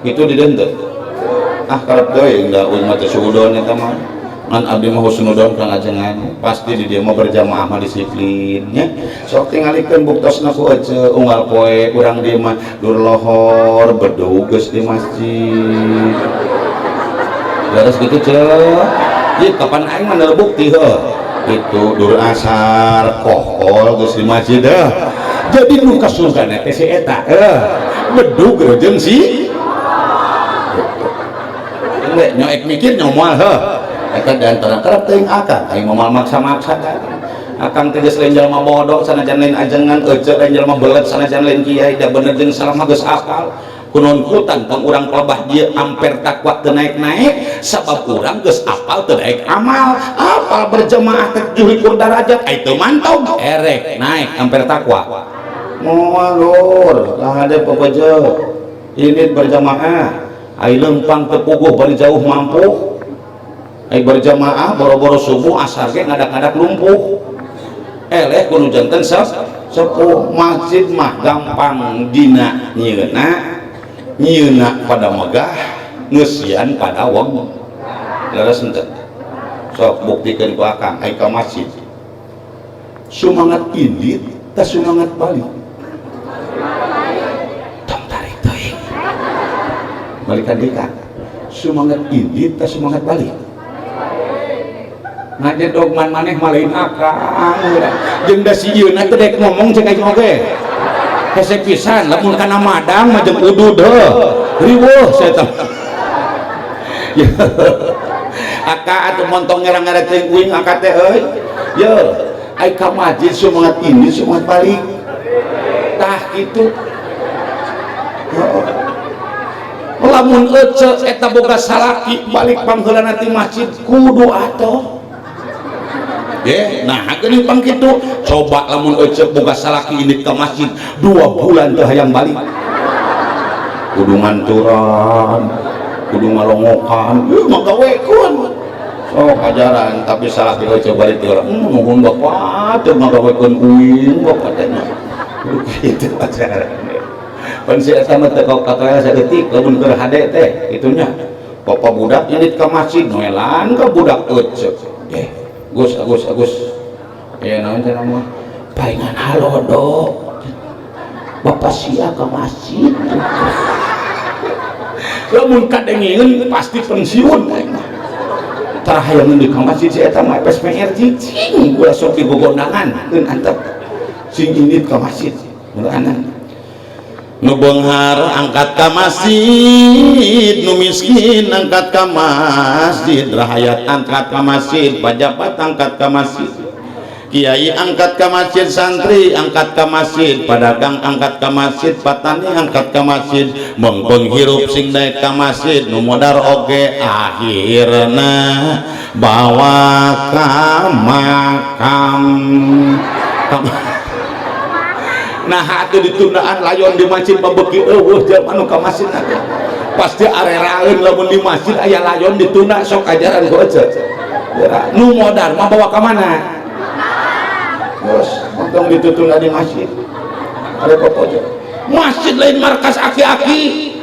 itu di dente karep deui da umat suudon eta mah ngan abdi mah husnudon kang ajengan pasti di dia mah berjamaah mah disiplinnya sok tingalikeun buktosna ku ece unggal poe urang dieu mah dur lohor bedu geus di masjid beres kitu ceuh ieu kapan aing mah bukti heuh itu dur asar kohol geus di masjid jadi nu kasurgana teh si eta bedug jeung si engke nyoek mikir nyomoal eta di antara kerep teuing akang aing moal maksa-maksa akang teh geus lain jalma bodoh sanajan lain ajengan ece lain jalma belet sanajan lain kiai da bener jeung salah mah geus apal kunon kutan pang urang pelebah dia amper takwa teu naik-naik sabab urang geus apal teu naik amal apal berjamaah teh 7 derajat itu mantau erek naik amper takwa moal lur lah ada pepeje ini berjamaah ai lempang teu puguh bari jauh mampu ai berjamaah boro-boro subuh asar ge ngadak-ngadak lumpuh eleh kudu janten sepuh masjid mah gampang dina nyieuna pada megah ngeusian pada wong leres henteu sok buktikeun ku akang ai ka masjid sumangat indit teh sumangat balik tong tarik teuing balikan deui ka sumangat indit teh sumangat balik ngade dogman maneh malain akang jeung da si ieuna teh dek ngomong cek aja oge hese pisan lamun kana madang mah jeung udud riweuh saya teh aka atuh montong ngerang-ngerang teuing uing aka teh euy ye ai ka masjid sumangat ini sumangat balik tah kitu lamun ece eta boga salaki balik pangheulana ti masjid kudu atoh nah geuning pang kitu coba lamun ece boga salaki ini ke masjid 2 bulan teu hayang balik kudu nganturan kudu ngalongokan mah gawekeun sok ajaran tapi salaki ece balik teh nuhun bapak teu ngagawekeun uing bapak teh kitu ajaran pan si eta mah teu katoya saeutik lamun keur hade teh kitunya bapak budak ini ke masjid noelan ka budak ece Agus ya naon teh nama paingan halodo bapak sia ke masjid lamun kadengieun pasti pensiun tah hayang di ka masjid si eta mah PSPR cicing ulah sok digogondangan keun antep sing indit ka masjid meureunana nu beunghar angkat ka masjid nu miskin angkat ka masjid rahayat angkat ka masjid pajabat angkat ka masjid kiai angkat ka masjid santri angkat ka masjid padagang angkat ka masjid patani angkat ka masjid mung penghirup sing daek ka masjid nu modar oge akhirna bawa ka makam nah atuh ditundaan layon di masjid pabeuki eueuh jelema nu ka masjid pasti areraeun lamun di masjid aya layon ditunda sok ajaran ku ece nu modar mah bawa ka mana terus untung ditunda di masjid ada popojo masjid lain markas aki-aki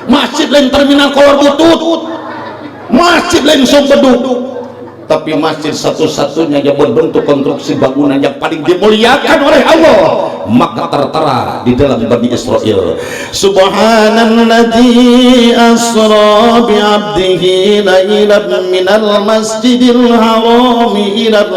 masjid lain terminal kolor butut masjid lain sok beduk tapi masjid satu-satunya yang berbentuk konstruksi bangunan yang paling dimuliakan oleh Allah maka tertera di dalam Bani Israil subhanalladzi asra bi 'abdihi lailan minal masjidil haram ilal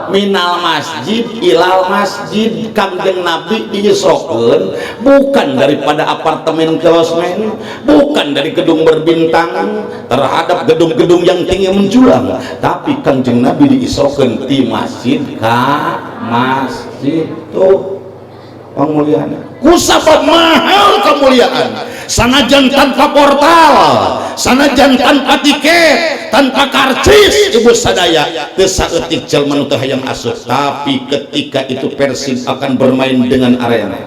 minal masjid ilal masjid kangjeng Nabi diisrokeun bukan daripada apartemen ke losmen bukan dari gedung berbintang terhadap gedung-gedung yang tinggi menjulang tapi kangjeng Nabi diisrokeun ti masjid ka masjid tuh pemuliaan kusabab mahal kemuliaan sanajan tanpa portal sanajan tanpa tiket tanpa karcis ibu sadaya teu saeutik jalma nu teu hayang asup tapi ketika itu Persib akan bermain dengan arena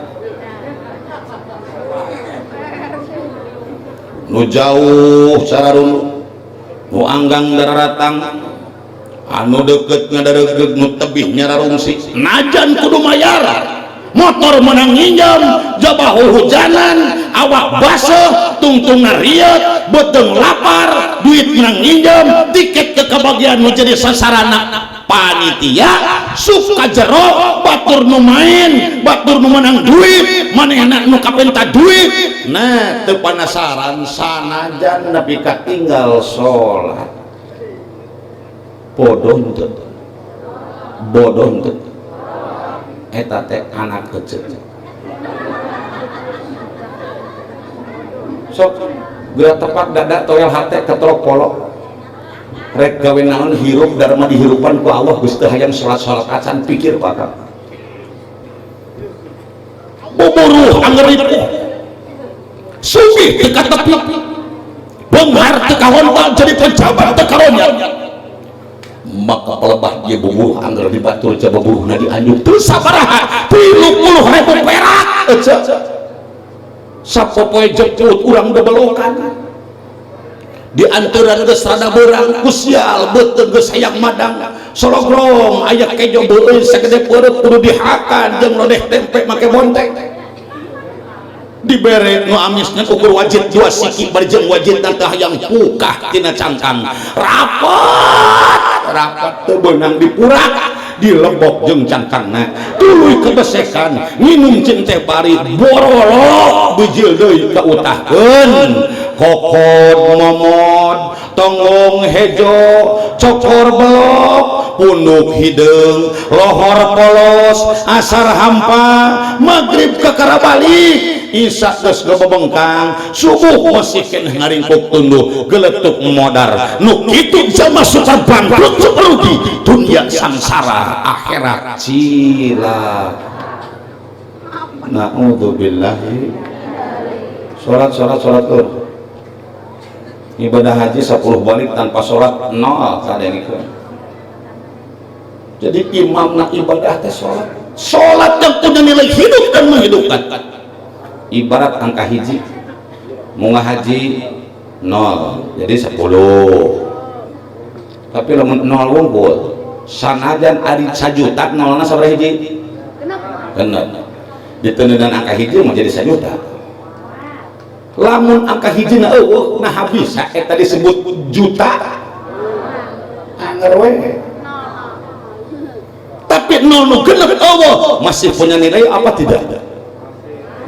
nu jauh sararun nu anggang dararatang anu deukeut ngadareug nu tebih nyararungsi najan kudu mayar motor menang nginjam jabah hujanan awak basah tungtung ngariet beteng lapar duit menang nginjam tiket ke kebagian menjadi sasarana panitia suka jero batur nu main batur nu menang duit manehna nu kapenta duit nah teu panasaran sanajan tapi katinggal salat bodoh teu eta teh anak kecil sok geura tepak dada toel hate ketrok polok rek gawe naon hirup dharma dihirupan ku Allah geus teu hayang salat acan pikir Pak buburuh anggar ripuh sugih teka tepi benghar teka hontal jadi pejabat teka ronyat maka pelebah dia buburuh anggar dibatur coba buruhna dianjuk terus sabaraha 30.000 perak aja sapopoe jeput urang udah belokan di antara geus rada beurang kusial beuteung geus hayang madang sologrong aya kejo beueus sagede peureut kudu dihakan jeung lodeh tempe make bonteng dibere nu amisna ukur wajib 2 siki bari jeung wajib teh hayang pukah tina cangkang rapat teu beunang dipurak dilebok jeung cangkangna tuluy kebesekan nginum cing teh bari borolok bijil deui kautahkeun kokod momod tonggong hejo cokor belok punduk hideung lohor polos asar hampa magrib kekarabalik Isa geus gebebengkang subuh masih keneh ngaringkuk tunduh geletuk modar nu kitu jalma suka bangkrut rugi dunia sangsara akhirat cilak naudzubillahi sholat tuh ibadah haji 10 balik tanpa sholat nol kadengikeun jadi imam na ibadah teh sholat yang punya nilai hidup dan menghidupkan ibarat angka hiji munggah haji 0 jadi 10 tapi lamun 0 wunggul sanajan ari sajuta nolna sabaraha hiji genep diteuneunan angka hiji mah jadi sajuta lamun angka hiji na eueuh nah habis eta disebut juta anger we tapi 0 nu genep eueuh masih punya nilai apa tidak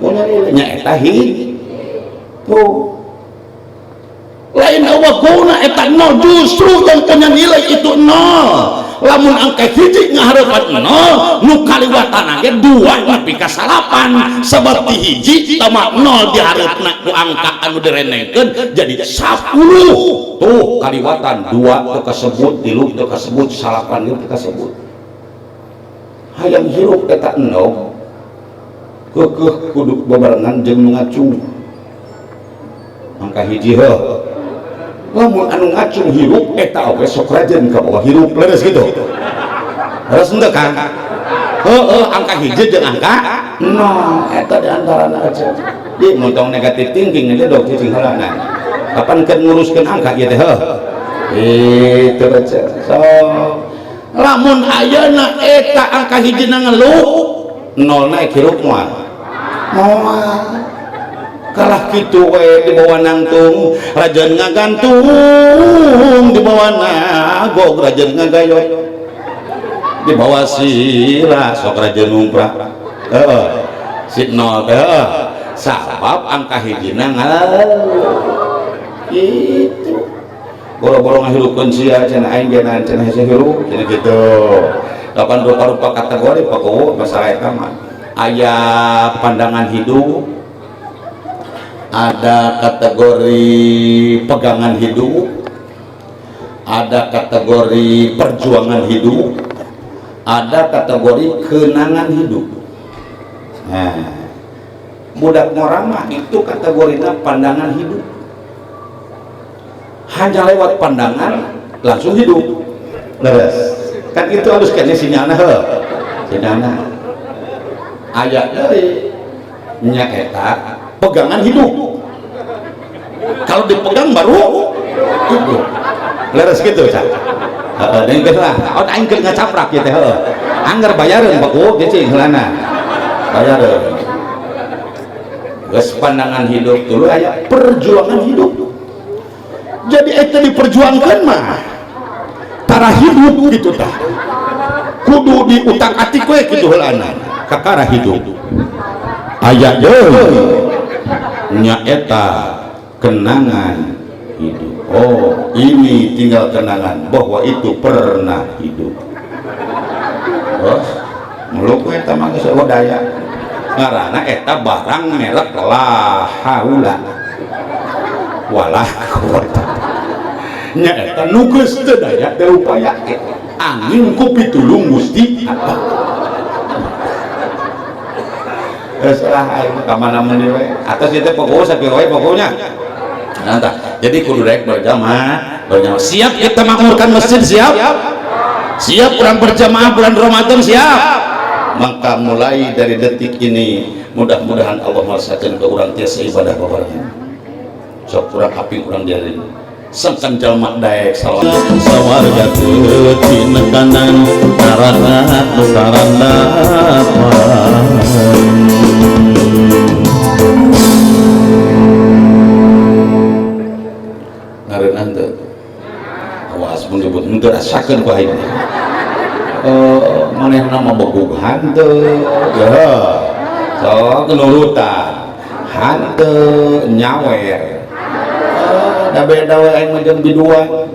punya nilainya eta tuh lain Allah guna eta 0 justru yang punya nilai itu 0 lamun angka hiji ngahareupan 0 nu kaliwatan ge 2 nepi ka 8 sebab di hiji tama 0 dihareupna ku angka anu direnengkeun jadi 10 tuh kaliwatan 2 teu kasebut 3 teu kasebut 8 teu kasebut hayang hirup eta 0 kekeh kudu bebarengan jeung nu ngacung angka hiji heuh lamun anu ngacung hirup eta oge sok rajeun ka bawah hirup leres gitu leres henteu kan heueuh angka hiji jeung angka 0 eta di antarana aja di montong negatif thinking aja dok cicing heulana kapan keun nguruskeun angka ieu teh heuh itu aja so lamun ayeuna eta angka hijina ngeluh 0 naik hirup moal kalah kitu we di bawah nangtung rajan ngagantung di bawah nagog rajan ngagayot di bawah sila sok rajan ngumprah si 0 sabab angka hijina itu boro-boro ngahirupkeun sia cenah aing genan cenah hese hirup cenah kitu kapan rupa-rupa kategori pakowo masalah eta mah aya pandangan hidup ada kategori pegangan hidup ada kategori perjuangan hidup ada kategori kenangan hidup nah budak morama itu kategorinya pandangan hidup hanya lewat pandangan langsung hidup leres kan itu harus kayaknya sinyalna sinyalna ayat dari nyaketa pegangan hidup kalau dipegang baru hidup leres gitu cak dan lah oh aing keur ngacaprak gitu anggar bayareun baku gecing heulana bayareun geus pandangan hidup dulu aya perjuangan hidup jadi eta diperjuangkeun mah tara hidup gitu tah kudu diutak-atik we kitu heulana kakara hidup aya deui nya eta kenangan hidup oh ini tinggal kenangan bahwa itu pernah hidup oh muluk eta mah geus daya ngaranna eta barang merek la haula wala quwata nya eta nu geus teu daya teu upaya angin ku pitulung Gusti Salah aing ka mana-mana we. Atas itu pokoknya sakieu we pokoknya. Nah, jadi kudu rek berjamaah. Siap kita makmurkan masjid, siap? Siap orang berjamaah bulan Ramadan, siap? Maka mulai dari detik ini mudah-mudahan Allah merasakan ke orang tiasa ibadah babarnya. Sok kurang api kurang jari. Sangkan jalma daek sawarga teuting kanan narana nu karandapan. Ngareunaan teu. Awas mun disebut henteu rasakeun ku aing. Manehna mah bogohan teu. Ya. Sok nurutan. Hanteu nyawer. Da beda we aing mah jeung biduan.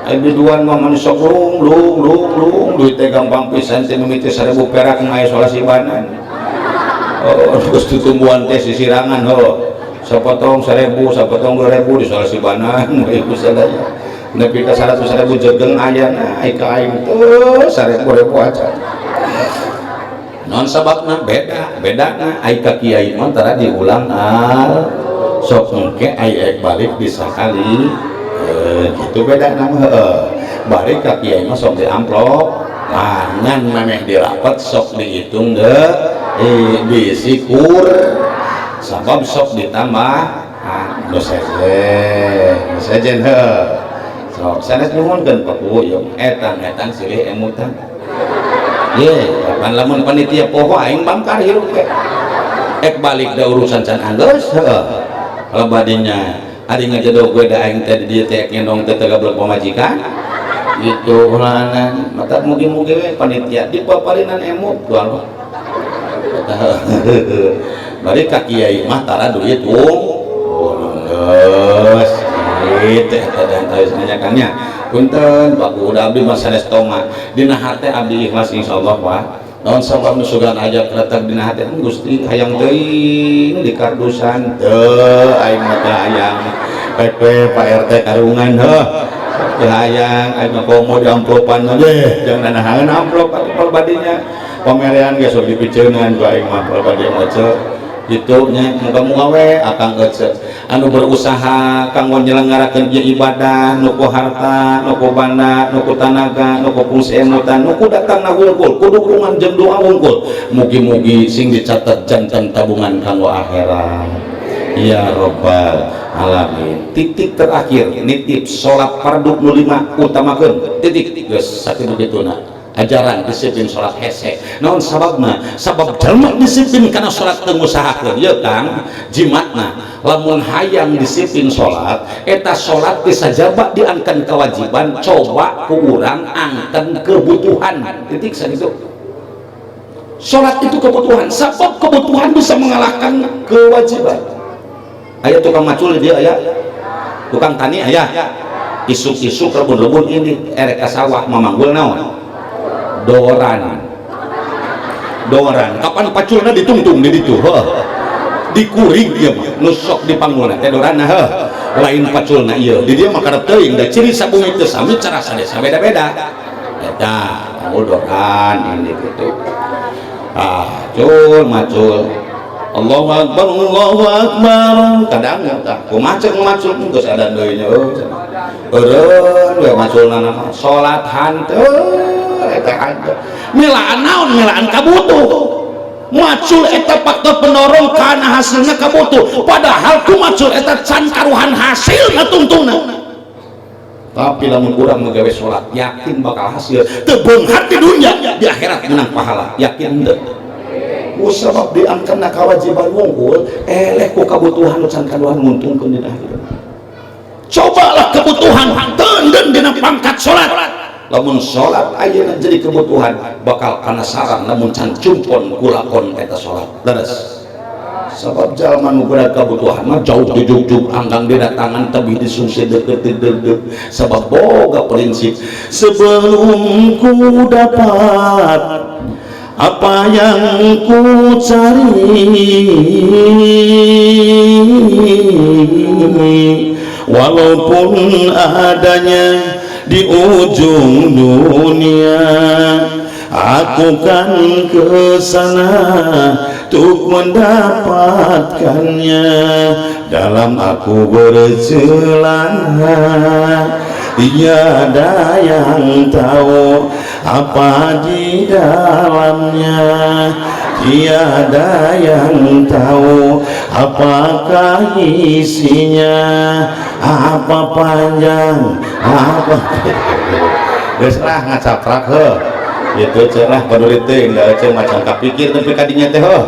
Aing biduan mah mun sok lung duit teh gampang pisan teh mimiti 1000 perak mah aya solasibanan. Terus tutumbuhan teh sisirangan sapotong 1000 sapotong 2000 di solasibanan ieu sadaya. Nepi ka 100.000 jegeng ayana ai ka aing teh 1000 aja. Non sababna bedana ai ka kiai mah tara diulang sok mungkin ayek balik bisa kali gitu beda nama balik ke kiai mah sok di amplop ngan maneh dirapat sok dihitung disikur sabab sok ditambah dosen sok sanes nuhunkeun paku yeuh etan silih emutan ye kapan lamun panitia poho aing bangkar hirup we ek balik da urusan can anggeus kalau badinya ada ngejadok gue da aing teh di teh ngendong teh gablek pamajikan gitu ulanan mata mugi-mugi we panitia dipaparinan emut tual bari ka kiai mah tara duit geus kitu eta dan teu nanyakannya punten Pak udah abdi mah sanes toma dina hate abdi ikhlas insyaallah Pak. Naon sabab nu sugan aja letak dina hati Gusti hayang teuing di kardusan teu aing mah teh hayang pepe Pak RT karungan teu hayang aing mah komo di amplopan ge jeung nanahan amplop pal badinya pamerean ge sok dipiceunan ku aing mah pal badi oce kitu nya muga-muga we akang ece anu berusaha kanggo nyelenggarakeun ibadah nu ku harta nu ku banda nu ku tanaga nu ku fungsi emutan nu ku datangna hungkul ku dukungan jeung doa hungkul mugi-mugi sing dicatet janten tabungan kanggo akhirat ya rabbal alamin. Titik terakhir nitip salat fardu nu 5 utamakeun titik geus sakitu kituna ajaran disiplin sholat hese. Naon sababna? Sabab jalma disiplin karena sholat teu ngusahakeun ye Kang jimatna lamun hayang disiplin sholat eta sholat bisa jabat diangkan kewajiban coba ku urang angken kebutuhan titik sakitu. Sholat itu kebutuhan sabab kebutuhan bisa mengalahkan kewajiban. Aya tukang macul dia aya tukang tani aya isuk-isuk rebun-rebun ini erek sawah mamanggul naon doran kapan paculna ditungtung di ditu dikuring dia nusok di panggulna teh doranna lain paculna ieu di dieu mah karep teuing da ciri sabumi teu sami cara sadesa beda-beda eta doran ini gitu cul macul Allahu akbar kadang tah kumaha ceuk macul geus ada deui nya eureun we maculna salat hanteu eta aja milaan naon milaan kabutuh macul eta faktor pendorong kana hasilna kabutuh padahal ku macul eta can karuhan hasilna tungtungna tapi lamun urang ngagawe salat yakin bakal hasil teu beunghar di dunya di akhirat menang pahala yakin teu sabab diangkatna kewajiban wungkul eleh ku kabutuhan nu can karuhan nguntungkeun dina akhirat cobalah kebutuhan teunden dina pangkat salat lamun sholat ayeuna jadi kebutuhan bakal kana sarang lamun can cumpon kulakon eta sholat leres sabab jalma nu berat kebutuhan mah jauh jujuk anggang didatangan tapi disungsi deket sabab boga prinsip sebelum ku dapat apa yang ku cari walaupun adanya di ujung dunia aku kan kesana untuk mendapatkannya. Dalam aku bercelana, tiada yang tahu apa di dalamnya, tiada yang tahu apakah isinya, apa panjang, apa geuslah ngacaprak heuh itu cerah peduli teh enggak aja macam kapikir tapi kadinya teh heuh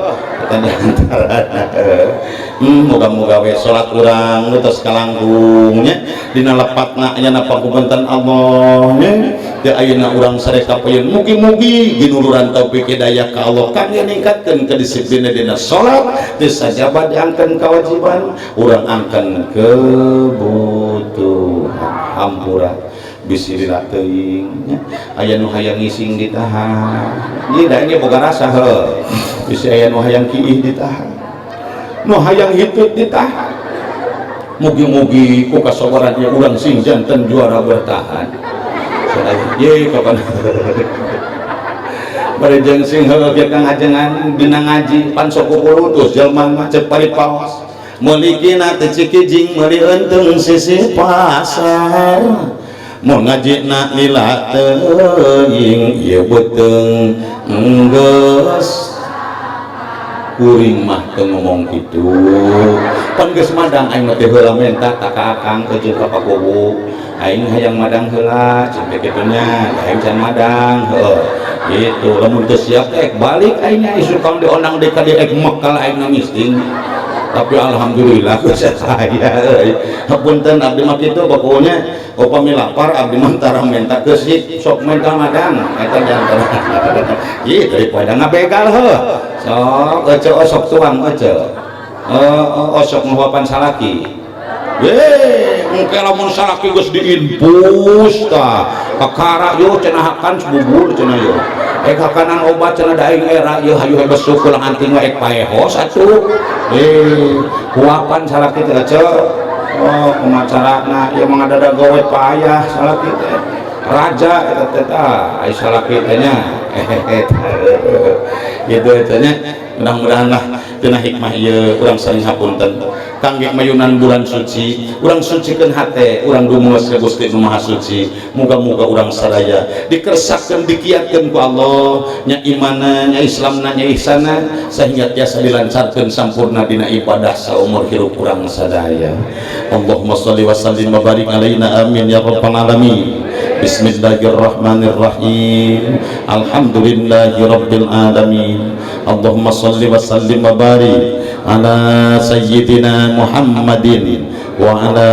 moga-moga we salat urang terus kalanggungnya dina lepatna nya pangubentan Allah nya teu ayeuna urang sareng payeun mugi-mugi ginuluran taufik hidayah ka Allah kangge ningkatkeun kedisiplinan dina salat teu sajaba diangkeun kewajiban urang angkeun kebutuhan hampura bismillah teuing aya nu hayang ngising ditahan ieu da ge boga rasa heuh bisi aya nu hayang kiih ditahan nu hayang hitut ditahan mugi-mugi ku kasabaran ieu urang sing janten juara bertahan ye kapan bari jeung sing heuh ge kang ajengan dina ngaji pan sok kulutus jelema mah ceuk paripaos meulikina teu cikijing meuli eunteng sisi pasar mau ngaji nak lila teuing ieu beuteung enggeus kuring mah teu ngomong kitu pan geus madang aing mah teh heula menta ka akang ke jeung ka pakubu aing hayang madang heula cing teh kitu nya aing can madang heuh gitu lamun teu siap ek balik aing nya isu kaum dionang deui ka dieu ek mekal aing namisting tapi alhamdulillah saya punten abdi mah kitu pokoknya upami lapar abdi mah tara menta geusik sok menta madang eta janten ieu daripada ngabegal heuh sok ece sok tuang ece osok nguapan salaki engke lamun salaki geus diinpus tah kakara yo cenah hakan bubur cenah yo hakanan obat cenah da aing era yo hayu besuk ulang anting ek paehos atuh kuapan salaki teh ece kumaha carana ieu mah ngadada gawe payah salaki teh raja eta teh tah ai salaki teh nya gitu eta nya mudah-mudahan lah tina hikmah ieu urang saling hapunten kangge mayunan bulan suci urang sucikeun hate urang dumulus ka Gusti Nu Maha Suci muga-muga urang sadaya dikersakkeun dikiatkeun ku Allah nya imanna nya islamna nya ihsanna sehingga tiasa dilancarkeun sampurna dina ibadah saumur hirup urang sadaya. Allahumma shalli wa sallim wa barik alaina amin ya rabbal alamin. Bismillahirrahmanirrahim. Alhamdulillahi rabbil alamin. Allahumma shalli wa sallim wa barik ala sayyidina Muhammadin wa ala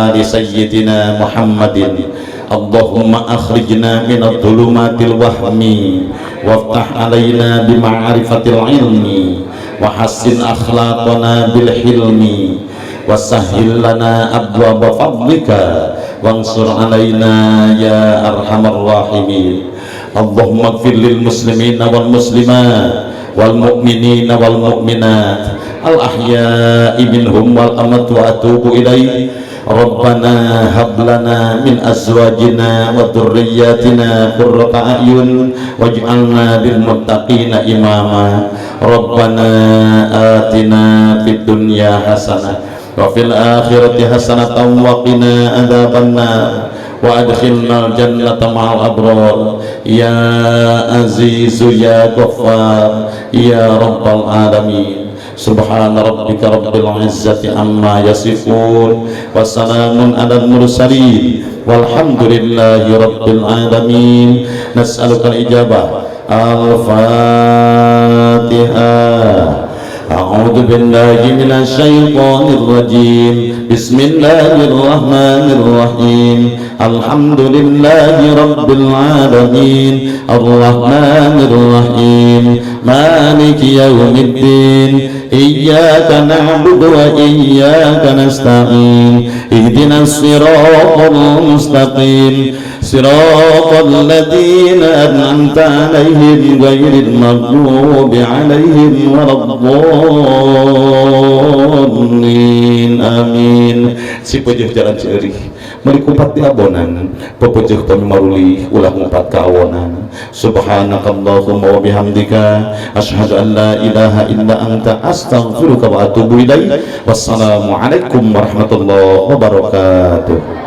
ali sayyidina Muhammadin. Allahumma akhrijna minadh dhulumatil wahmi waftah alaina bima'rifatil ilmi wa hassin akhlaqana bil hilmi wasahhil lana abwaaba fadlika wansur alaina ya arhamar rahimin. Allahumma ighfir lil muslimina wal muslimat wal mu'minina wal mu'minat al ahya'i minhum wal amat wa atubu ilaih. Rabbana hab lana min azwajina wa dhurriyyatina qurrata a'yun waj'alna lil muttaqina imama. Rabbana atina fid dunya hasanah wa fil akhirati hasanatan wa qina adzabannar wa adkhilnal jannata ma'al abrar ya azizu ya ghaffar ya rabbal alamin. Subhana rabbika rabbil izzati amma yasifun wa salamun alal mursalin walhamdulillahi rabbil alamin. Nas'aluka al-ijabah. Al-Fatihah. A'udzu billahi minasy syaithanir rajim. Bismillahirrahmanirrahim. Alhamdulillahi rabbil alamin. Arrahmanir rahim. Maliki yaumiddin. Iyyaka na'budu wa iyyaka nasta'in. Ihdinas siratal mustaqim. siratal ladzina an'amta 'alaihim ghairil maghdubi 'alaihim waladdallin. Amin. Si peujuh jalan Cieueuh meuli kupat di abonan pepeujuh kami maruli ulah ngumpat ka awonan. Subhanakallahumma wa bihamdika asyhadu an la ilaha illa anta astaghfiruka wa atubu ilaik. Wassalamu alaikum warahmatullahi wabarakatuh.